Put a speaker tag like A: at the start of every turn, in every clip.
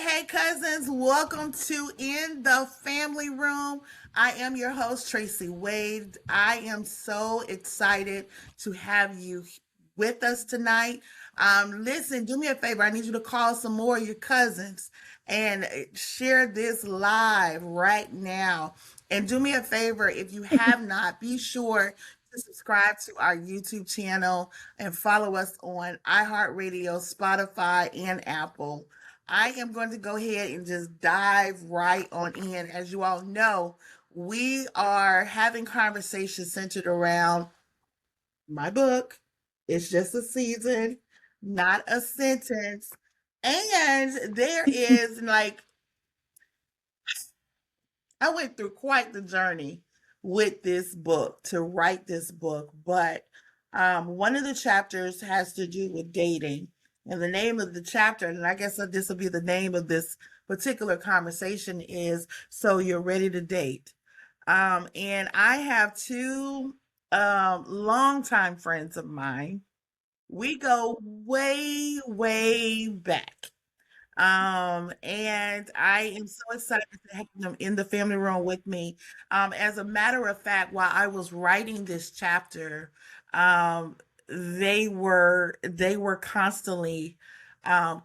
A: hey, cousins. Welcome to In the Family Room. I am your host, Tracy Wade. I am so excited to have you with us tonight. Listen, do me a favor. I need you to call some more of your cousins and share this live right now. And do me a favor, if you have not, be sure to subscribe to our YouTube channel and follow us on iHeartRadio, Spotify, and Apple. I am going to go ahead and just dive right on in. As you all know, we are having conversations centered around my book. It's just a season, not a sentence. And there is like, I went through quite the journey with this book to write this book, but one of the chapters has to do with dating. And the name of the chapter, and I guess this will be the name of this particular conversation, is So You're Ready to Date. And I have two longtime friends of mine. We go way, way back. And I am so excited to have them in the family room with me. As a matter of fact, while I was writing this chapter, um, they were constantly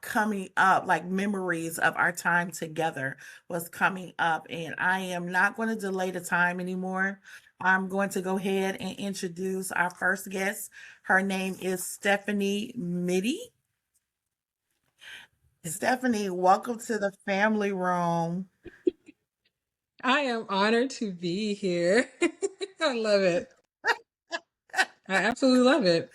A: coming up, like memories of our time together was coming up, and I am not going to delay the time anymore. I'm going to go ahead and introduce our first guest. Her name is Stephanie Mitty. Stephanie, welcome to the family room.
B: I am honored to be here. I love it. I absolutely love it.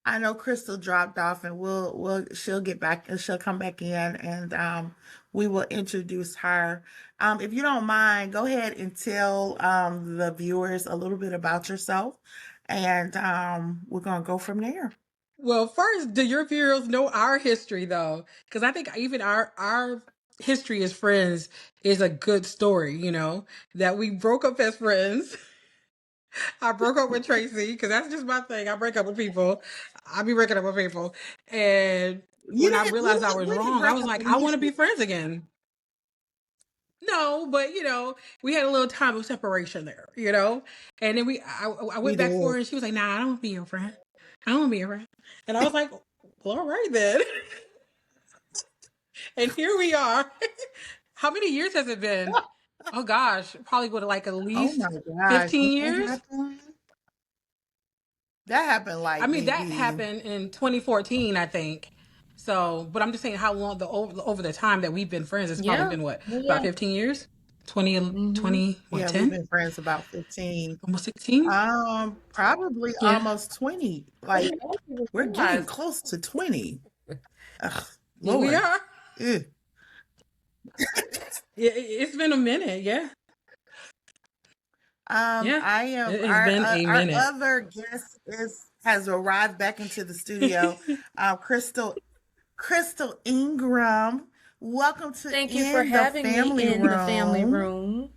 A: I know Crystal dropped off, and she'll get back and she'll come back in, and we will introduce her. If you don't mind, go ahead and tell the viewers a little bit about yourself, and we're gonna go from there.
B: Well, first, do your viewers know our history though? Because I think even our history as friends is a good story. That we broke up as friends. I broke up with Tracy because that's just my thing. I break up with people. I be breaking up with people, and
A: You
B: when I
A: didn't you
B: realized I
A: didn't
B: was
A: we didn't
B: wrong, I
A: break
B: was
A: up
B: like, I want to be
A: initially.
B: friends again. No, but we had a little time of separation there. And then I
A: We
B: went back for
A: did.
B: her and she was like, "Nah, I don't want to be your friend. I don't want to be your friend." And I was like, "Well, all right then." And here we are. How many years has it been? Oh gosh, probably would like at
A: Oh my
B: least
A: gosh, when
B: 15
A: that
B: years.
A: happened, that happened
B: I
A: like
B: mean, that
A: maybe
B: happened in 2014, I think. So, but I'm just saying how long over the time that we've been friends, it's probably
C: Yeah.
B: been what, about
C: Yeah.
B: 15 years? 20,
C: Mm-hmm.
B: 20, what,
A: yeah, we've
B: 10?
A: been friends about 15.
B: Almost 16?
A: Probably
B: Yeah.
A: almost 20.
C: Pretty
A: Like
C: much it was
A: we're getting
C: fun.
A: close to 20. Ugh,
B: Here we
A: Lord.
B: are.
A: Ugh.
B: It's been a minute. Yeah. Yeah.
A: I am
B: It has been a
A: our
B: minute.
A: other guest is has arrived back into the studio. Crystal Ingram. Welcome to
C: Thank you for
A: In the
C: having me
A: Family
C: in the family
A: Room.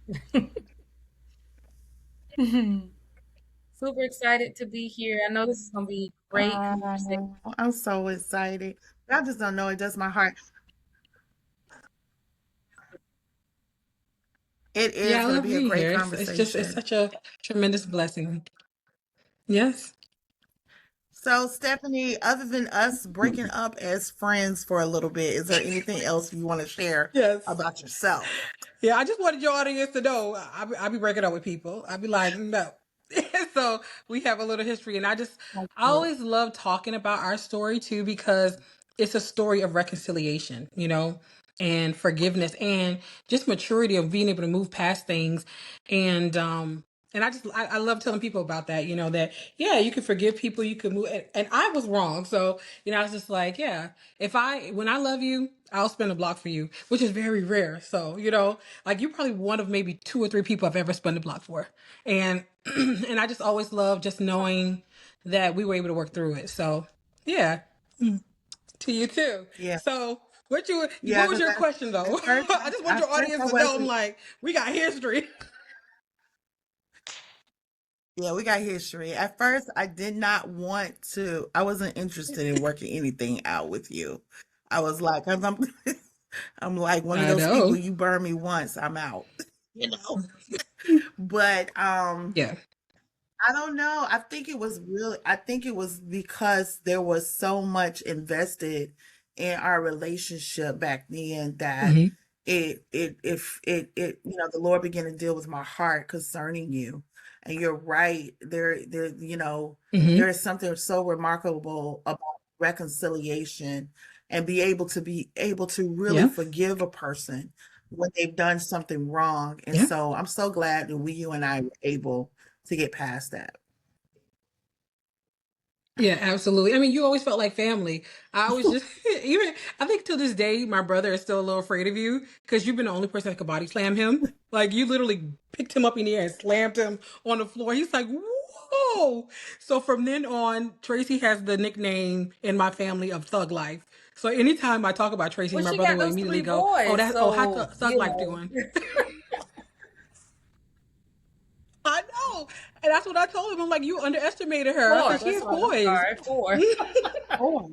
C: room. Super excited to be here. I know this is going to be great conversation.
A: I'm so excited. I just don't know. It does my heart. It
B: Yeah,
A: is
B: I
A: going to
B: love
A: be a
B: being
A: great
B: here. It's
A: conversation.
B: such a tremendous blessing. Yes.
A: So, Stephanie, other than us breaking up as friends for a little bit, is there anything else you want to share
B: Yes.
A: about yourself?
B: Yeah, I just wanted your audience to know I be breaking up with people. I be like, no. So we have a little history, and I always love talking about our story too because it's a story of reconciliation, and forgiveness, and just maturity of being able to move past things, and I love telling people about that, that yeah, you can forgive people, you can move, and I was wrong, so I was just like, yeah, when I love you, I'll spin a block for you, which is very rare. So, like you're probably one of maybe two or three people I've ever spun a block for. And and I just always love just knowing that we were able to work through it. So yeah. To you too.
A: Yeah,
B: So
A: yeah.
B: what was
A: Because
B: your question
A: at
B: though?
A: first,
B: I just want
A: at
B: your
A: first I
B: audience to know I'm
A: wasn't.
B: like, we got history.
A: Yeah, we got history. At first, I did not want to. I wasn't interested in working anything out with you. I was like, 'cause I'm I'm like one of
B: I
A: those people,
B: know.
A: you burn me once, I'm out. But
B: Yeah.
A: I don't know. I think it was because there was so much invested in our relationship back then that
B: Hmm.
A: the Lord began to deal with my heart concerning you. And you're right.
B: Hmm.
A: There is something so remarkable about reconciliation and be able to really
B: Yeah.
A: forgive a person when they've done something wrong. And
B: Yeah.
A: so I'm so glad that you and I were able to get past that.
B: Yeah, absolutely. I mean, you always felt like family. I always just, even, I think to this day, my brother is still a little afraid of you because you've been the only person that could body slam him. Like, you literally picked him up in the air and slammed him on the floor. He's like, whoa. So from then on, Tracy has the nickname in my family of Thug Life. So anytime I talk about Tracy,
C: Well,
B: my
C: she
B: brother
C: got
B: will
C: those
B: immediately
C: three
B: go, oh,
C: boys,
B: how's
C: so
B: Thug Life doing? I know. And that's what I told him. I'm like, you underestimated her. I
C: four.
B: said, she
C: That's
B: has
C: right. I'm
B: boys.
C: sorry, four
A: Oh,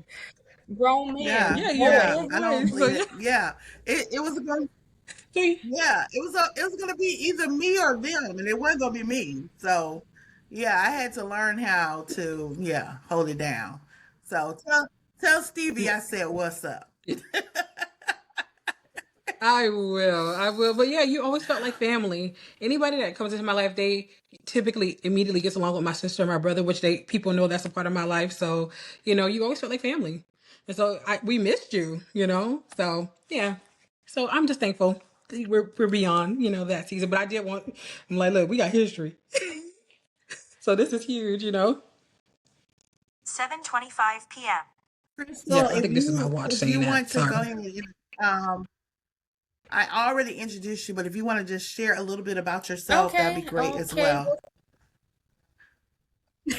C: grown
A: yeah,
C: men,
B: Yeah,
C: both
B: yeah. She
A: yeah.
B: has
C: men.
A: I don't
B: boys. So,
A: believe
B: yeah.
A: it. Yeah. It was going
B: See?
A: yeah, it was gonna be either me or them, and it wasn't gonna be me. So yeah, I had to learn how to, yeah, hold it down. So tell Stevie I said what's up.
B: I will. I will. But yeah, you always felt like family. Anybody that comes into my life, they typically immediately gets along with my sister and my brother, which they people know that's a part of my life. So, you always felt like family. And so we missed you, So yeah. So I'm just thankful. We're beyond, that season. But I'm like, look, we got history. So this is huge.
D: 7:25 p.m.
A: Crystal,
B: Yeah, I think this is my watch
A: if
B: saying
A: you want
B: that.
A: to go
B: Sorry.
A: ahead and I already introduced you, but if you want to just share a little bit about yourself, that'd be
C: Okay,
A: great as
C: okay.
A: well.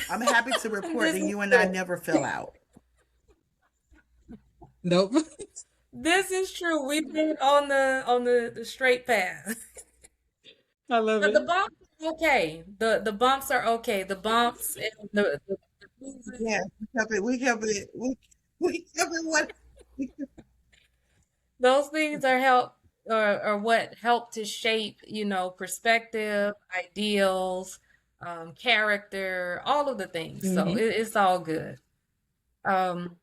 A: I'm happy to report
C: This
A: that
C: is
A: you and I
C: true.
A: never fell out.
B: Nope.
C: This is true. We've been on the straight path.
B: I love
C: But the
B: it.
C: bumps are okay. The bumps are okay. The bumps and the bruises,
A: Yeah, we kept it what
C: those things are help or what help to shape, perspective, ideals, character, all of the things. So
B: Hmm.
C: it's all good. Um,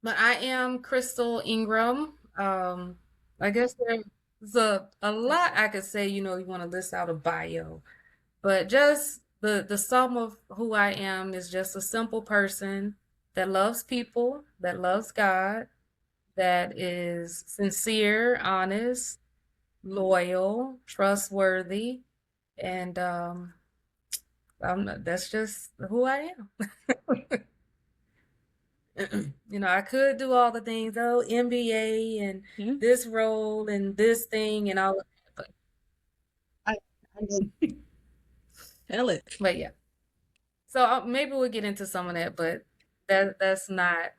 C: but I am Crystal Ingram. I guess there's a lot I could say, you want to list out a bio. But just the sum of who I am is just a simple person that loves people, that loves God, that is sincere, honest, loyal, trustworthy, and that's just who I am. I could do all the things, MBA and
B: Yeah.
C: this role and this thing and all of that,
A: I, I know
B: Tell it.
C: but yeah. So maybe we'll get into some of that, but that's not.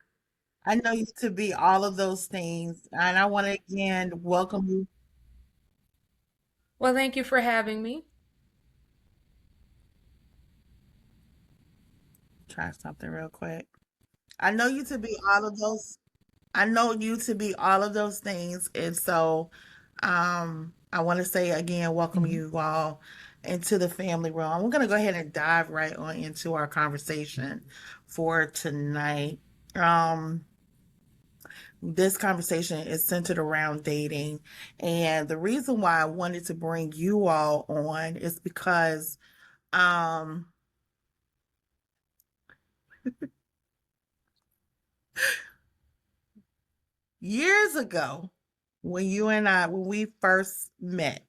A: I know you to be all of those things, and I want to again welcome you.
C: Well, thank you for having me.
A: Try something real quick. I know you to be all of those. I know you to be all of those things, and so I want to say again, welcome
B: Hmm.
A: you all into the family room. I'm going to go ahead and dive right on into our conversation for tonight. Um, this conversation is centered around dating, and the reason why I wanted to bring you all on is because um years ago when we first met,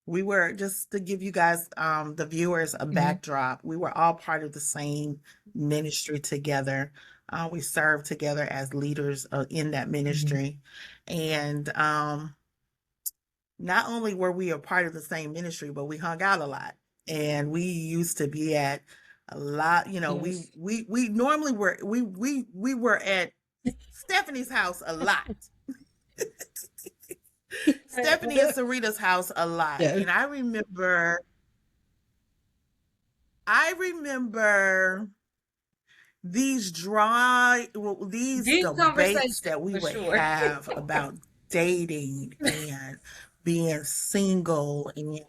A: we were, just to give you guys the viewers a
B: Hmm.
A: backdrop, we were all part of the same ministry together. We served together as leaders in that
B: Hmm.
A: ministry, and not only were we a part of the same ministry, but we hung out a lot, and we used to be at a lot.
B: Yes.
A: We normally we were at Stephanie's house a lot. Stephanie and Sarita's house a lot.
B: Yeah.
A: And I remember these
C: Deep conversation
A: debates that we
C: for
A: would
C: sure.
A: have about dating and being single, and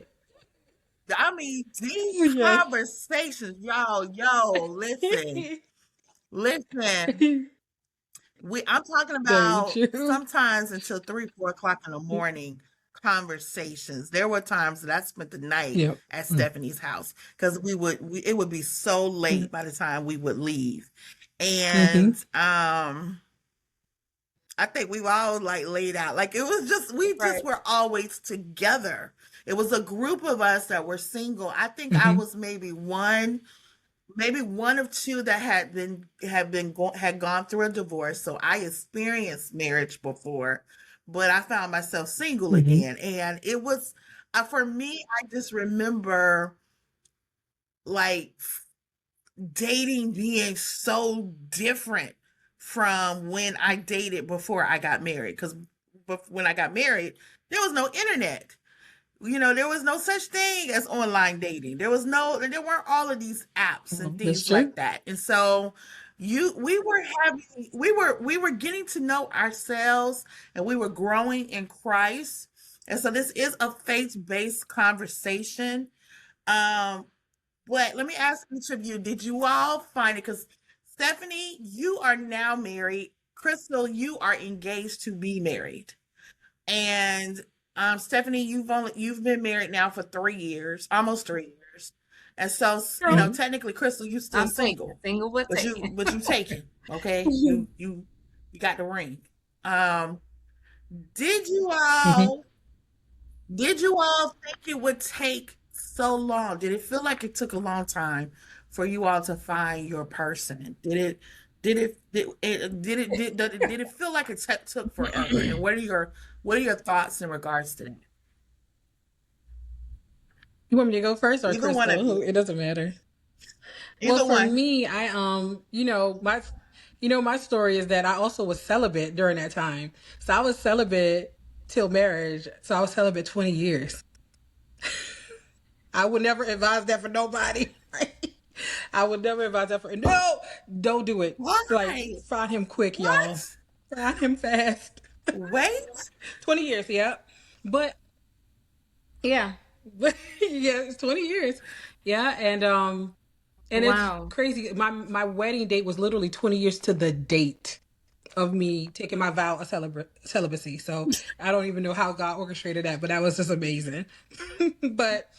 A: I mean these
B: Yes.
A: conversations, y'all, yo, listen. I'm talking
B: Very
A: about
B: true.
A: sometimes until 3, 4 o'clock in the morning conversations. There were times that I spent the night
B: Yep.
A: at Stephanie's house because it would be so late by the time we would leave. And
B: Mm-hmm.
A: I think we were all like laid out. Like it was just we just
C: Right.
A: were always together. It was a group of us that were single. I think I
B: Mm-hmm.
A: was maybe one of two that had gone through a divorce. So I experienced marriage before, but I found myself single
B: Mm-hmm.
A: again, and it was for me. I just remember like dating being so different from when I dated before I got married. Because when I got married, there was no internet. There was no such thing as online dating. There weren't all of these apps and
B: That's
A: things
B: true.
A: like that. And so we were getting to know ourselves, and we were growing in Christ. And so this is a faith-based conversation. Um, but let me ask each of you, did you all find it? Because Stephanie, you are now married. Crystal, you are engaged to be married. And Stephanie, you've been married now for 3 years, almost 3 years. And so,
C: True.
B: Mm-hmm.
A: technically, Crystal, you still
C: I'm taken.
A: single,
C: Single but
A: but
C: taken.
A: you taken, okay? You got the ring. Um, did you
B: Mm-hmm.
A: all did you all think it would take so long? Did it feel like it took a long time for you all to find your person? Did it feel like it took forever? And what are your thoughts in regards to that?
B: You want me to go first or
A: Either one of
B: Crystal?
A: you.
B: It doesn't matter. Well,
A: Either
B: for
A: one.
B: me, my story is that I also was celibate during that time. So I was celibate till marriage. So I was celibate 20 years. I would never advise that for nobody. I would never advise that for no. Don't do it. Like
A: Why?
B: find him quick, y'all.
A: What?
B: Find him fast.
A: Wait?
B: 20 years, yeah. But yeah, but yeah, it's 20 years. Yeah, and it's
C: Wow.
B: crazy. My wedding date was literally 20 years to the date of me taking my vow of celibacy. So I don't even know how God orchestrated that, but that was just amazing. But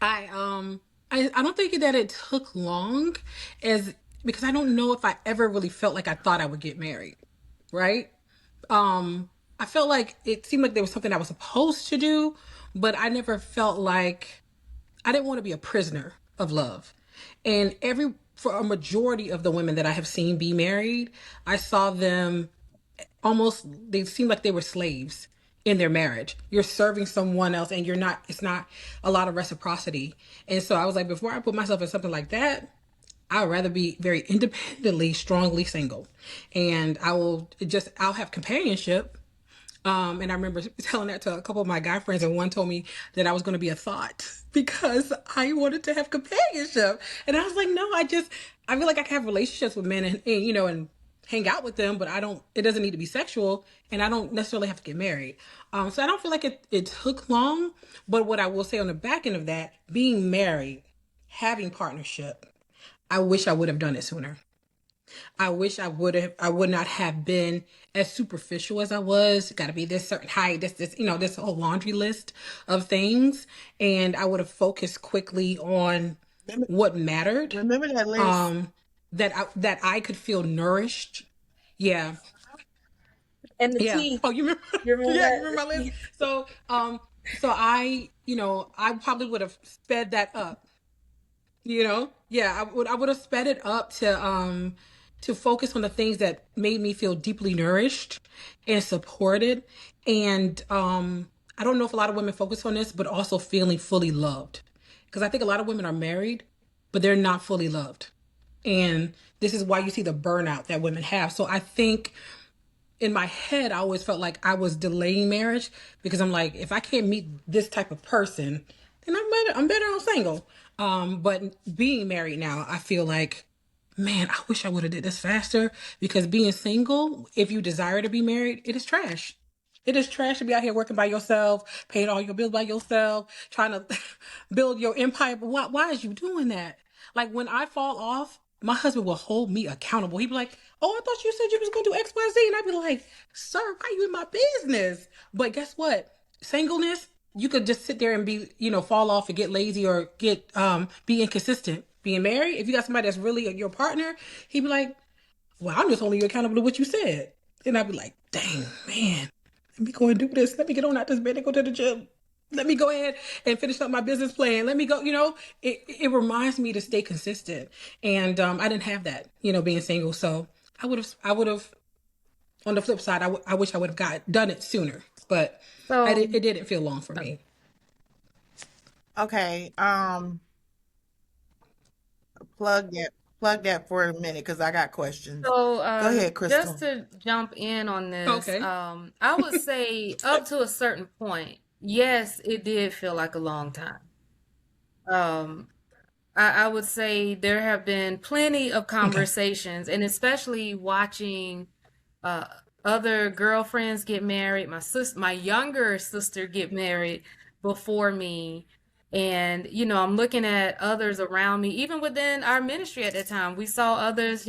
B: I I don't think that it took long as because I don't know if I ever really felt like I thought I would get married, right? Um I felt like it seemed like there was something I was supposed to do, but I never felt like I didn't want to be a prisoner of love. And for a majority of the women that I have seen be married, I saw them almost they seemed like they were slaves in their marriage. You're serving someone else and it's not a lot of reciprocity. And so I was like, before I put myself in something like that, I would rather be very independently, strongly single. And I'll have companionship, and I remember telling that to a couple of my guy friends, and one told me that I was going to be a thought because I wanted to have companionship. And I was like, no, I feel like I can have relationships with men and hang out with them, but it doesn't need to be sexual, and I don't necessarily have to get married. So I don't feel like it took long. But what I will say on the back end of that, being married, having partnership, I wish I would have done it sooner. I wish I would not have been as superficial as I was. Got to be this certain height, this whole laundry list of things. And I would have focused quickly on
A: Remember,
B: what mattered.
A: remember that list.
B: Um, that I could feel nourished. Yeah.
C: And the
B: Yeah.
C: tea.
B: Oh, you remember?
C: You remember
B: Yeah, you
C: that?
B: remember my list?
C: The tea.
B: So I probably would have sped that up. Yeah, I would have sped it up to focus on the things that made me feel deeply nourished and supported. And I don't know if a lot of women focus on this, but also feeling fully loved, because I think a lot of women are married but they're not fully loved, and this is why you see the burnout that women have. So I think in my head, I always felt like I was delaying marriage because I'm like, if I can't meet this type of person, then I'm better off single. But being married now, I feel like, man, I wish I would have did this faster, because being single, if you desire to be married, it is trash. It is trash to be out here working by yourself, paying all your bills by yourself, trying to build your empire. But why is you doing that? Like when I fall off, my husband will hold me accountable. He'd be like, "Oh, I thought you said you was gonna do X, Y, Z," and I'd be like, "Sir, why are you in my business?" But guess what? Singleness, you could just sit there and be, fall off and get lazy or get be inconsistent. Being married, if you got somebody that's really your partner, he'd be like, "Well, I'm just holding you accountable to what you said." And I'd be like, "Dang, man, let me go and do this. Let me get on out this bed and go to the gym. Let me go ahead and finish up my business plan. Let me go." It reminds me to stay consistent. And I didn't have that, being single. So I would have, on the flip side, I wish I would have done it sooner, but
C: So,
B: it didn't feel long for me.
A: Okay. Plug that for a minute because I got questions. Go ahead,
C: just
A: Crystal.
C: to jump in on this,
B: Okay.
C: I would say up to a certain point, yes, it did feel like a long time. Um, I would say there have been plenty of
B: Okay.
C: conversations, and especially watching uh, other girlfriends get married, my younger sister get married before me. And, I'm looking at others around me, even within our ministry at that time. We saw others,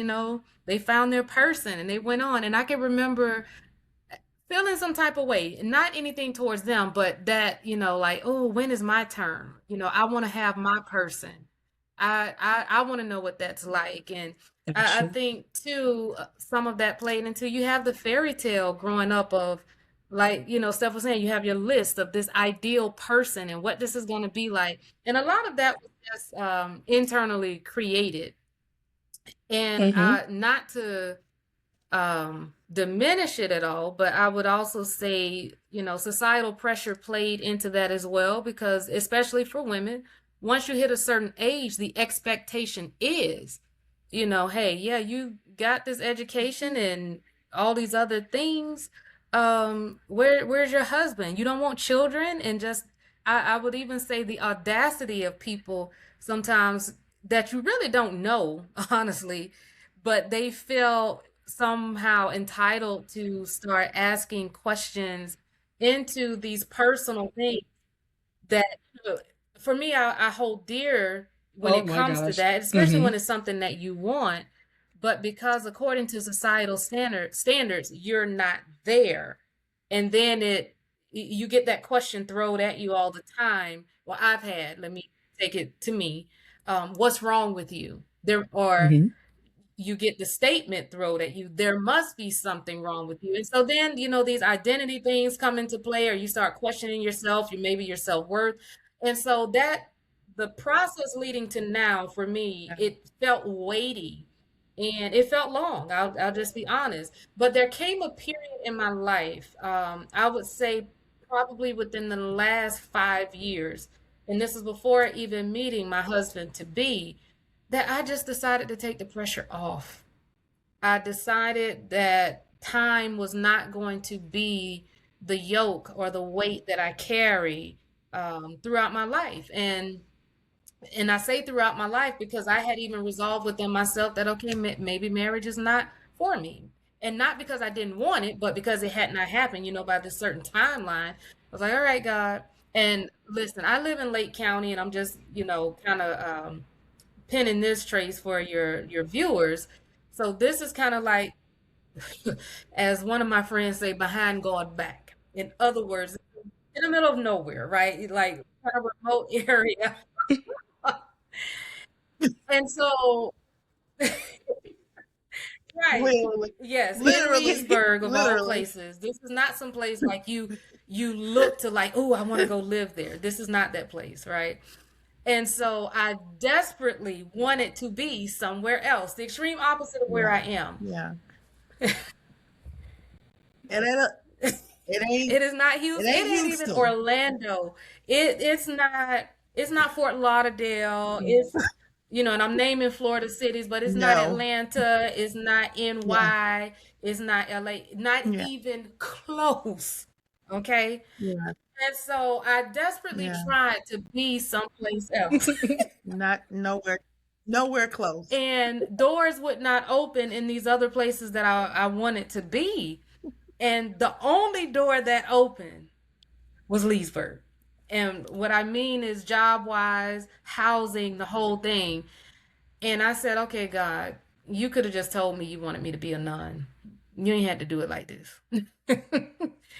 C: they found their person and they went on. And I can remember feeling some type of way, not anything towards them, but that, like, oh, when is my turn? I want to have my person. I want to know what that's like. And I
B: Gotcha.
C: think too, some of that played into, you have the fairy tale growing up of, like, Steph was saying, you have your list of this ideal person and what this is going to be like. And a lot of that was just internally created. And
B: Mm-hmm.
C: not to diminish it at all, but I would also say, societal pressure played into that as well, because especially for women, once you hit a certain age, the expectation is, hey, yeah, you got this education and all these other things. Where's your husband? You don't want children? And just, I would even say the audacity of people sometimes that you really don't know, honestly, but they feel somehow entitled to start asking questions into these personal things that, for me, I hold dear when
B: Oh
C: it
B: my
C: comes to
B: gosh.
C: that, especially
B: Mm-hmm.
C: when it's something that you want. But because according to societal standards, you're not there. And then you get that question thrown at you all the time. Well, let me take it to me. What's wrong with you? Or
B: Mm-hmm.
C: you get the statement thrown at you, there must be something wrong with you. And so then, these identity things come into play, or you start questioning yourself, maybe your self-worth. And so that the process leading to now, for me, it felt weighty and it felt long. I'll just be honest. But there came a period in my life, I would say probably within the last 5 years, and this is before even meeting my husband to be, that I just decided to take the pressure off. I decided that time was not going to be the yoke or the weight that I carry throughout my life. And I say throughout my life because I had even resolved within myself that, okay, maybe marriage is not for me. And not because I didn't want it, but because it had not happened, by this certain timeline. I was like, all right, God. And listen, I live in Lake County, and I'm just, kind of pinning this trace for your viewers. So this is kind of like, as one of my friends say, behind God back. In other words, in the middle of nowhere, right? Like kind of remote area. And so, right.
A: Literally,
C: Yes, in
A: literally,
C: Leesburg of all
A: literally.
C: places. This is not some place like you look to, like, oh, I want to go live there. This is not that place, right? And so I desperately wanted to be somewhere else, the extreme opposite of where
A: Yeah,
C: I am.
A: yeah. It ain't. It ain't.
C: It is not
A: It
C: Houston. It
A: ain't
C: ain't even
A: Houston.
C: Orlando. It's not Fort Lauderdale. It's, and I'm naming Florida cities, but it's not
A: No.
C: Atlanta. It's not
A: Yeah.
C: NY. It's not LA. Not
A: Yeah.
C: even close. Okay.
A: Yeah.
C: And so I desperately
A: Yeah.
C: tried to be someplace else.
A: Not nowhere. Nowhere close.
C: And doors would not open in these other places that I wanted to be. And the only door that opened was Leesburg. And what I mean is job wise, housing, the whole thing. And I said, okay, God, you could have just told me you wanted me to be a nun. You ain't had to do it like this.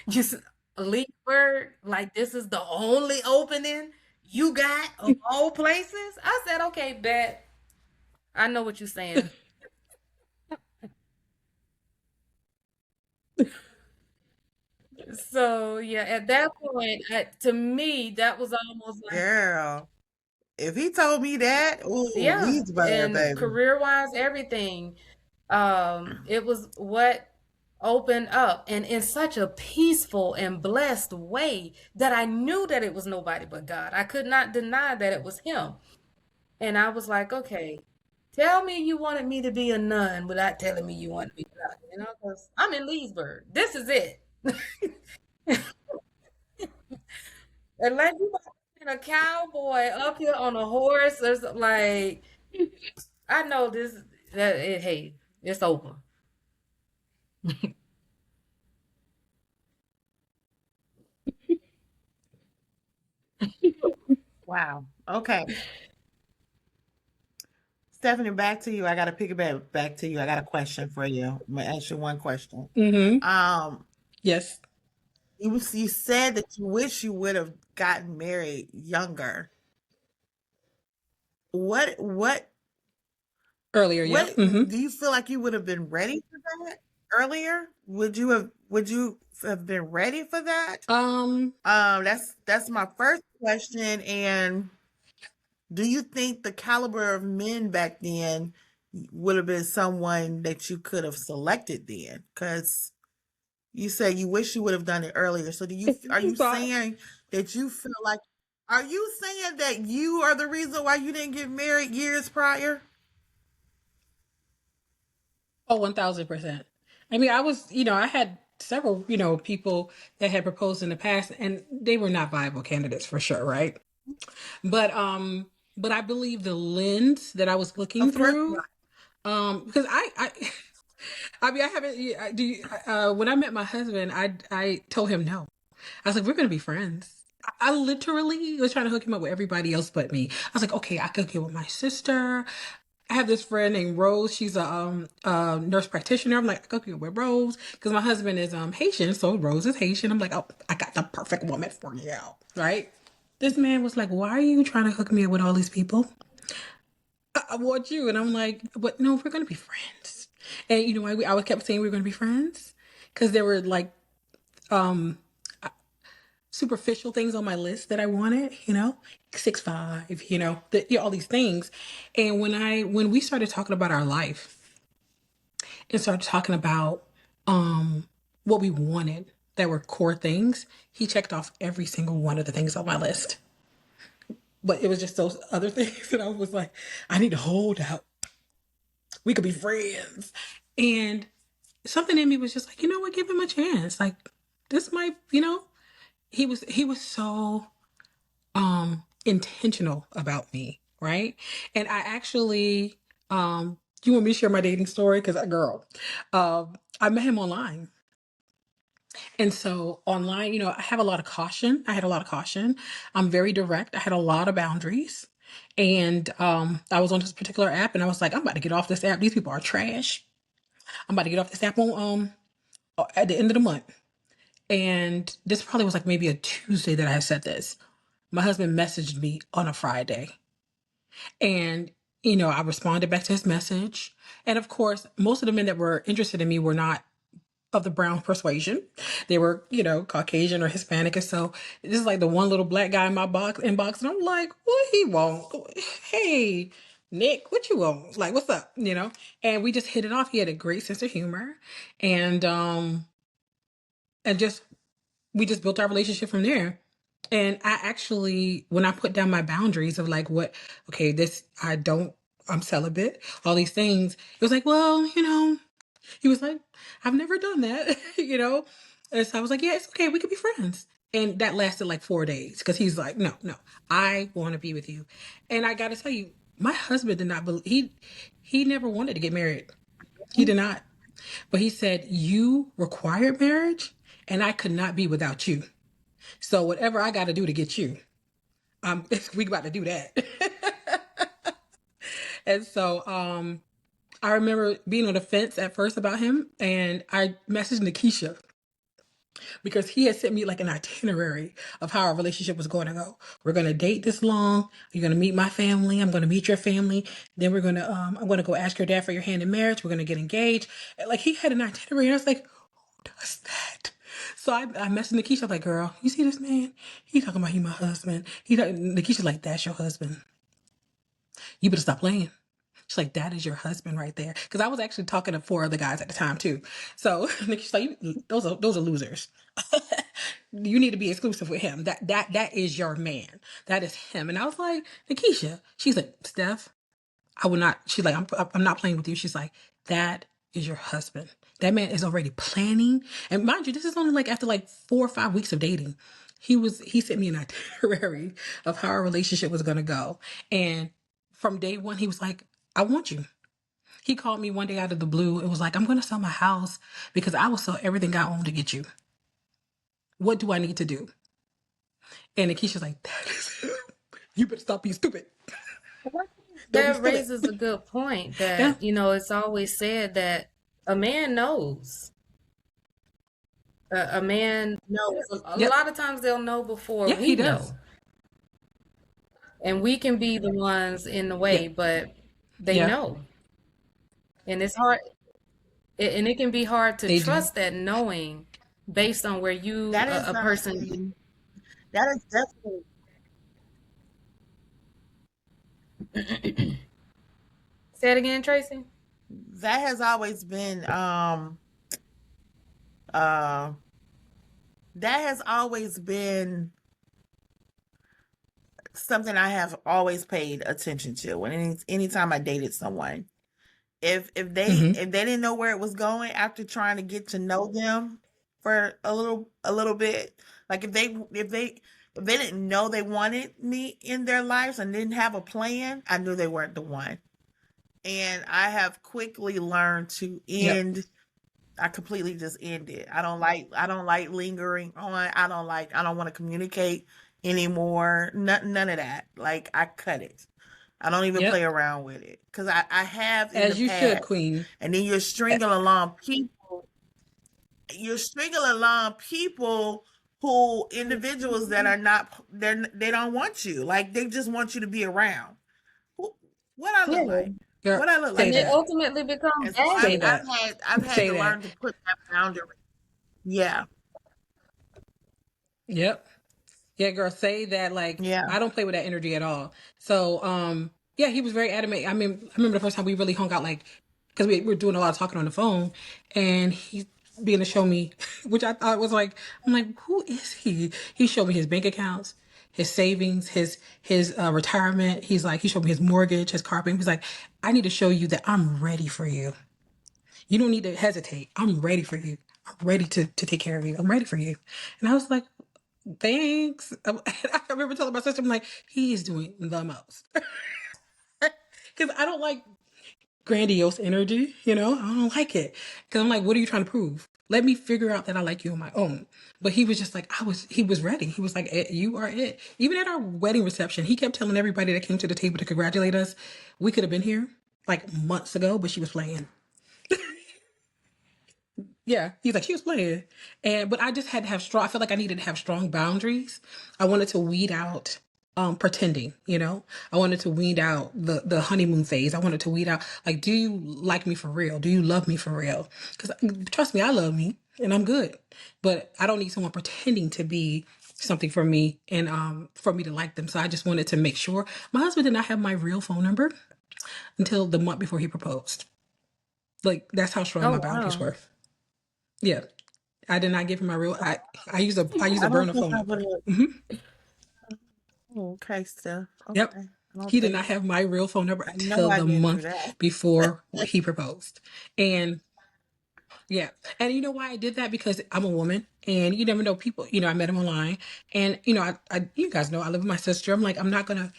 C: Just Leesburg, like this is the only opening you got of all places. I said, okay, bet. I know what you're saying. So yeah, at that point, to me, that was almost like,
A: Girl, if he told me that, ooh,
C: yeah,
A: Leedsburg,
C: and
A: baby.
C: career wise, everything. It was what opened up, and in such a peaceful and blessed way that I knew that it was nobody but God. I could not deny that it was Him. And I was like, okay, tell me you wanted me to be a nun without telling me you wanted me to, you know, because I'm in Leesburg. This is it. Unless you a cowboy up here on a horse or something, like I know this that it, hey, it's over.
A: Wow. Okay. Stephanie, back to you. I got to pick it back to you. I got a question for you. I'm going to ask you one question.
B: Mm-hmm.
A: Um,
B: Yes.
A: you said that you wish you would have gotten married younger. What
B: Earlier, yeah.
A: what
B: Mm-hmm.
A: do you feel like you would have been ready for that earlier? Would you have been ready for that?
B: Um,
A: That's my first question. And do you think the caliber of men back then would have been someone that you could have selected then? Because you say you wish you would have done it earlier. So are you
B: sorry.
A: saying that you feel like are you saying that you are the reason why you didn't get married years prior?
B: Oh, 1000%. I mean, I was, I had several, people that had proposed in the past and they were not viable candidates for sure, right? But but I believe the lens that I was looking
A: Of course
B: through,
A: not.
B: because I I mean, I haven't. Do you, when I met my husband, I told him no. I was like, we're gonna be friends. I literally was trying to hook him up with everybody else but me. I was like, okay, I could get with my sister. I have this friend named Rose. She's a nurse practitioner. I'm like, I could get with Rose because my husband is Haitian, so Rose is Haitian. I'm like, oh, I got the perfect woman for you, right? This man was like, why are you trying to hook me up with all these people? I want you. And I'm like, but no, we're going to be friends. And you know why I kept saying we were going to be friends? Because there were like um superficial things on my list that I wanted, 6'5", all these things. And when we started talking about our life and started talking about what we wanted that were core things, he checked off every single one of the things on my list. But it was just those other things that I was like, I need to hold out. We could be friends. And something in me was just like, you know what, give him a chance. Like this might, he was so intentional about me, right? And I actually you want me to share my dating story? Because girl, I met him online. And so online, I have a lot of caution. I had a lot of caution. I'm very direct. I had a lot of boundaries. And I was on this particular app and I was like, I'm about to get off this app. These people are trash. I'm about to get off this app on at the end of the month. And this probably was like maybe a Tuesday that I had said this. My husband messaged me on a Friday. And, I responded back to his message. And of course, most of the men that were interested in me were not of the brown persuasion. They were, Caucasian or Hispanic. And so this is like the one little black guy in my inbox. And I'm like, what he want? Hey, Nick, what you want? Like, what's up? And we just hit it off. He had a great sense of humor. And just we just built our relationship from there. And I actually, when I put down my boundaries of like okay, I'm celibate, all these things, it was like, well, he was like, I've never done that, And so I was like, yeah, it's okay. We could be friends. And that lasted like 4 days because he's like, no, no, I want to be with you. And I got to tell you, my husband did not believe, he never wanted to get married. He did not. But he said, you required marriage and I could not be without you. So whatever I got to do to get you, we about to do that. And so I remember being on the fence at first about him, and I messaged Nikisha because he had sent me like an itinerary of how our relationship was going to go. We're going to date this long. You're going to meet my family. I'm going to meet your family. Then we're going to, I'm going to go ask your dad for your hand in marriage. We're going to get engaged. And, like, he had an itinerary, and I was like, who does that? So I messaged Nikisha. I'm like, girl, you see this man? He talking about he my husband. Nikisha's like, that's your husband. You better stop playing. She's like, that is your husband right there. Because I was actually talking to 4 other guys at the time too. So Nikki's like, those are losers. You need to be exclusive with him. That is your man. That is him. And I was like, Nikisha. She's like, Steph, I will not. She's like, I'm not playing with you. She's like, that is your husband. That man is already planning. And mind you, this is only like after like 4 or 5 weeks of dating. He sent me an itinerary of how our relationship was gonna go. And from day one, he was like, I want you. He called me one day out of the blue. It was like, I'm gonna sell my house because I will sell everything I own to get you. What do I need to do? And Akeisha's like, that is you better stop being stupid. Don't be
C: That
B: stupid.
C: raises a good point
B: Yeah.
C: that, it's always said that a man knows. A man knows. A
B: Yep.
C: lot of times they'll know before
B: Yeah, he
C: we
B: does.
C: know. And we can be the ones in the
B: Yeah.
C: way, but they
B: Yeah.
C: know. And it's hard, and it can be hard to
B: They do.
C: trust that knowing based on where
A: That is
C: a person.
A: that is definitely
C: Say it again, Tracy.
A: that has always been uh that has always been something I have always paid attention to when anytime I dated someone.
B: Mm-hmm.
A: If they didn't know where it was going after trying to get to know them for a little bit, like if they didn't know they wanted me in their lives and didn't have a plan, I knew they weren't the one. And I have quickly learned to
B: Yep.
A: end. I completely just end it. I don't like lingering on. I don't want to communicate anymore. None of that. Like I cut it. I don't even play
B: Yep.
A: around with it because I have in the
B: As you should,
A: past.
B: Queen.
A: And then you're
B: Eh,
A: stringing along people. You're stringing along people who individuals that are not. They don't want you. Like they just want you to be around. What I look like?
C: Yeah.
B: Girl,
A: What I look
B: say
C: And
A: like
C: it
A: to
B: that.
A: you?
C: ultimately becomes
A: And so
B: Say
C: baggage.
B: that.
A: I've had
B: Say
A: to
B: that.
A: learn to put that boundary. Yeah,
B: Yep. Yeah, girl, say that. Like,
A: yeah.
B: I don't play with that energy at all. So, yeah, he was very adamant. I mean, I remember the first time we really hung out, like, because we were doing a lot of talking on the phone, and he being to show me, which I thought was like, I'm like, who is he? He showed me his bank accounts, his savings, his retirement. He showed me his mortgage, his car payment. He's like, I need to show you that I'm ready for you. You don't need to hesitate. I'm ready for you. I'm ready to take care of you. I'm ready for you. And I was like, thanks. I remember telling my sister, I'm like, he is doing the most. Because I don't like grandiose energy, I don't like it. Because I'm like, what are you trying to prove? Let me figure out that I like you on my own. But he was just like, he was ready. He was like, you are it. Even at our wedding reception, he kept telling everybody that came to the table to congratulate us, we could have been here like months ago, but she was playing. Yeah, he's like, she was playing. But I just had to have strong, I feel like I needed to have strong boundaries. I wanted to weed out pretending. I wanted to weed out the honeymoon phase. I wanted to weed out, like, do you like me for real? Do you love me for real? Because trust me, I love me and I'm good. But I don't need someone pretending to be something for me and for me to like them. So I just wanted to make sure. My husband did not have my real phone number until the month before he proposed. Like, that's how strong
C: Oh,
B: my boundaries
C: wow.
B: were. Yeah. I did not give him my real. I use a
A: I don't
B: burner
A: think
B: phone
A: I
B: number.
A: would have.
B: Hmm.
A: Okay, Steph.
B: Yep.
A: Okay. I don't
B: He did
A: think.
B: not have my real phone number
A: I know
B: until
A: I
B: the
A: didn't do
B: month
A: that.
B: before he proposed. And yeah, and you know why I did that? Because I'm a woman, and you never know people. I met him online, and you guys know I live with my sister. I'm like, I'm not gonna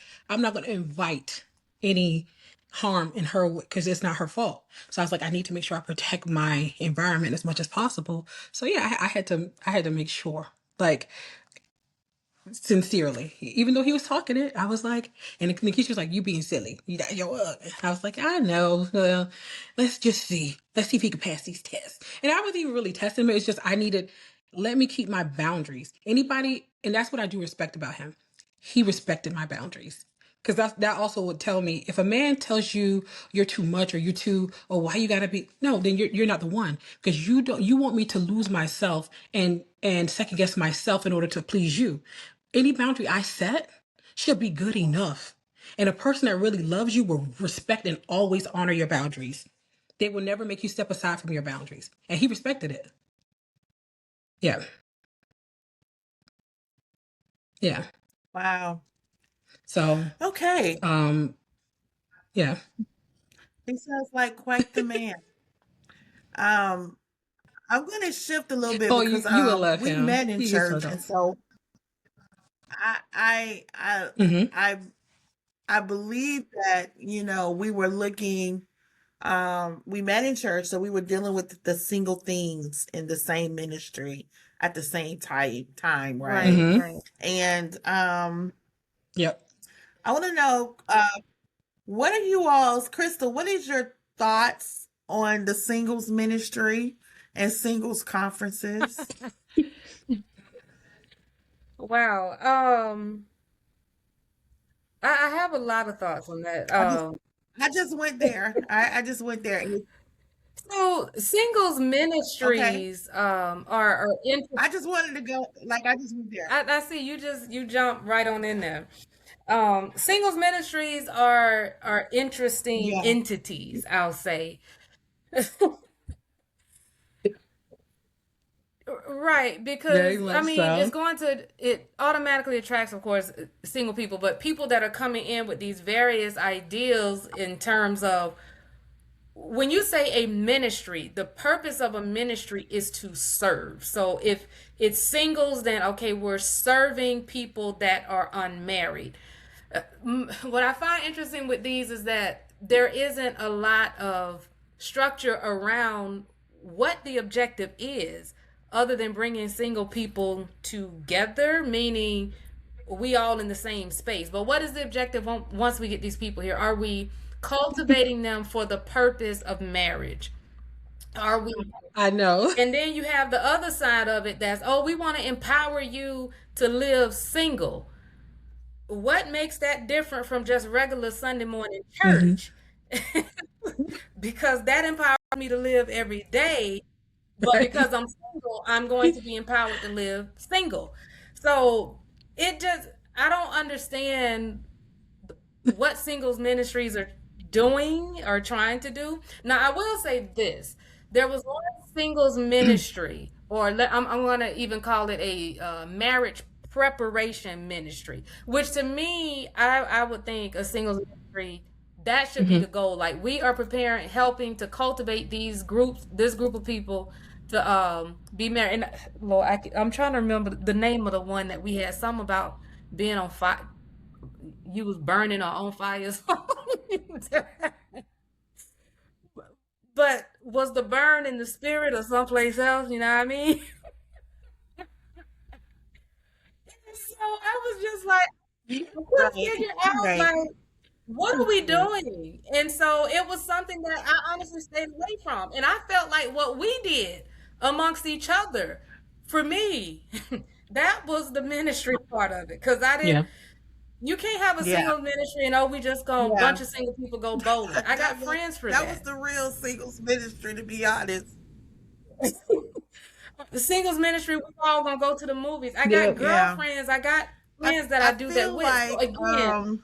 B: invite any harm in her because it's not her fault. So I was like, I need to make sure I protect my environment as much as possible. So yeah, I had to make sure, like, sincerely, even though he was talking it, I was like, and Nikisha was like, "You being silly, I was like, I know. Well, let's see if he can pass these tests. And I wasn't even really testing him. It's just I needed, let me keep my boundaries. Anybody, and that's what I do respect about him. He respected my boundaries. Because that also would tell me if a man tells you you're too much or you're too, oh, why you gotta be, no, then you're not the one. Because you want me to lose myself and second guess myself in order to please you. Any boundary I set should be good enough. And a person that really loves you will respect and always honor your boundaries. They will never make you step aside from your boundaries. And he respected it. Yeah. Yeah.
A: Wow.
B: So,
A: Okay.
B: yeah.
A: He sounds like quite the man. Um, I'm going to shift a little bit
B: Oh,
A: because
B: you will love
A: we
B: him.
A: met in
B: He is so
A: church,
B: dope.
A: and so I I I
B: Mm-hmm.
A: I I believe that we were looking. We met in church, so we were dealing with the single things in the same ministry at the same time, right?
C: Right,
B: Mm-hmm.
C: right.
A: And
B: Yep.
A: I want to know, what are you all's, Crystal? What is your thoughts on the singles ministry and singles conferences?
C: Wow. I have a lot of thoughts on that.
A: I just I just went there. I just went there.
C: So singles
A: Okay.
C: ministries are interesting.
A: I just wanted to go, like, I just went there.
C: I see you jump right on in there. Singles ministries are interesting
A: Yeah.
C: entities, I'll say. Right,
B: Very
C: because I
B: much
C: mean,
B: so.
C: it automatically attracts, of course, single people, but people that are coming in with these various ideals in terms of when you say a ministry, the purpose of a ministry is to serve. So if it's singles, then okay, we're serving people that are unmarried. What I find interesting with these is that there isn't a lot of structure around what the objective is other than bringing single people together, meaning we all in the same space. But what is the objective once we get these people here? Are we cultivating them for the purpose of marriage? Are we?
B: I know.
C: And then you have the other side of it that's, oh, we want to empower you to live single. What makes that different from just regular Sunday morning
B: Mm-hmm.
C: church? Because that empowers me to live every day, but
B: Right.
C: because I'm single, I'm going to be empowered to live single. So it just, I don't understand what singles ministries are doing or trying to do. Now, I will say this: there was one singles ministry, or I'm going to even call it a marriage preparation ministry, which to me, I would think a singles ministry that should be
B: Mm-hmm.
C: the goal. Like we are preparing, helping to cultivate this group of people to be married. And Lord, I'm trying to remember the name of the one that we had. Some about being on fire, you was burning or on fire. But was the burn in the spirit or someplace else? You know what I mean? So I was just like, I couldn't
A: Right.
C: figure out
A: Right.
C: like what are we doing? And so it was something that I honestly stayed away from. And I felt like what we did amongst each other, for me, that was the ministry part of it. Because I didn't,
B: Yeah.
C: you can't have a
A: Yeah.
C: single ministry and oh, we just go
A: Yeah.
C: bunch of single people go bowling. I
A: that
C: got
A: was
C: friends for
A: that was
C: that.
A: the real singles ministry, to be honest.
C: The singles ministry, we all gonna go to the movies. I got
B: Yep.
A: Yeah.
C: girlfriends, I got
A: I
C: friends that I
A: I
C: do that
A: feel
C: with. So
A: like
C: again,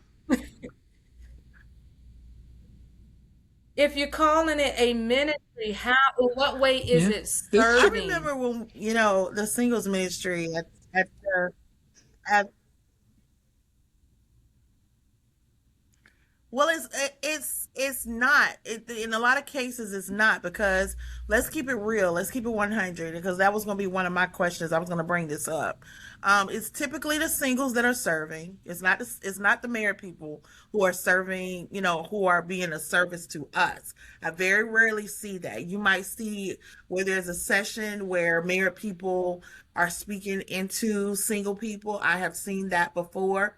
C: if you're calling it a ministry, how in what way is
B: Yeah.
C: it
B: This
A: I
B: true.
C: serving?
A: remember when the singles ministry at the at Well, it's not. In a lot of cases, it's not because let's keep it real. Let's keep it 100 because that was going to be one of my questions. I was going to bring this up. It's typically the singles that are serving. It's not the married people who are serving. You know, who are being a service to us. I very rarely see that. You might see where there's a session where married people are speaking into single people. I have seen that before,